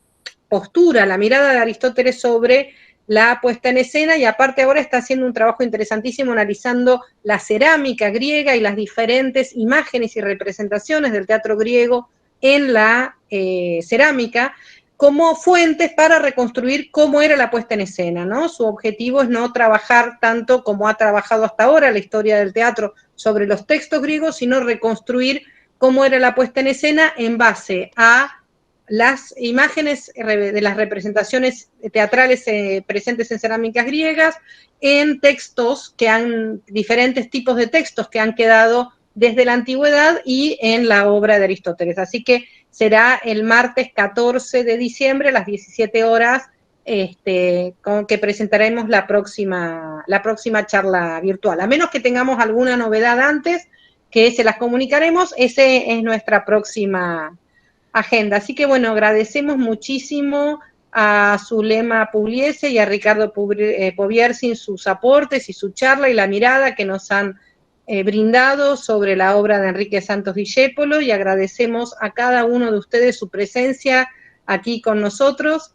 postura, la mirada de Aristóteles sobre la puesta en escena, y aparte ahora está haciendo un trabajo interesantísimo analizando la cerámica griega y las diferentes imágenes y representaciones del teatro griego en la cerámica, como fuentes para reconstruir cómo era la puesta en escena, ¿no? Su objetivo es no trabajar tanto como ha trabajado hasta ahora la historia del teatro sobre los textos griegos, sino reconstruir cómo era la puesta en escena en base a las imágenes de las representaciones teatrales presentes en cerámicas griegas, en textos diferentes tipos de textos que han quedado desde la antigüedad y en la obra de Aristóteles. Así que será el martes 14 de diciembre a las 17 horas con que presentaremos la próxima charla virtual. A menos que tengamos alguna novedad antes, que se las comunicaremos, esa es nuestra próxima agenda. Así que bueno, agradecemos muchísimo a Zulema Pugliese y a Ricardo Poviersin sus aportes y su charla y la mirada que nos han brindado sobre la obra de Enrique Santos Discépolo, y agradecemos a cada uno de ustedes su presencia aquí con nosotros,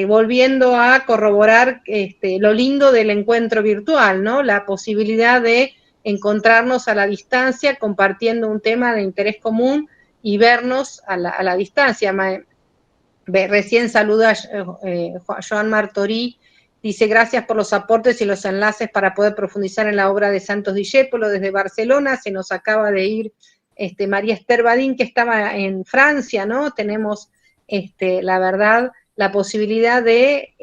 volviendo a corroborar lo lindo del encuentro virtual, ¿no? La posibilidad de encontrarnos a la distancia compartiendo un tema de interés común y vernos a la distancia. Recién saluda a Joan Martorí, dice gracias por los aportes y los enlaces para poder profundizar en la obra de Santos Discépolo desde Barcelona. Se nos acaba de ir María Esther Badín, que estaba en Francia, ¿no? Tenemos, la verdad, la posibilidad de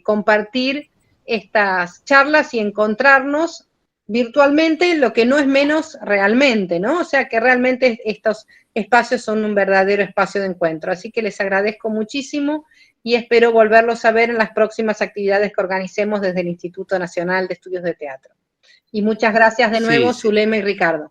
compartir estas charlas y encontrarnos virtualmente, lo que no es menos realmente, ¿no? O sea que realmente estos espacios son un verdadero espacio de encuentro. Así que les agradezco muchísimo y espero volverlos a ver en las próximas actividades que organicemos desde el Instituto Nacional de Estudios de Teatro. Y muchas gracias de nuevo, Sí. Zulema y Ricardo.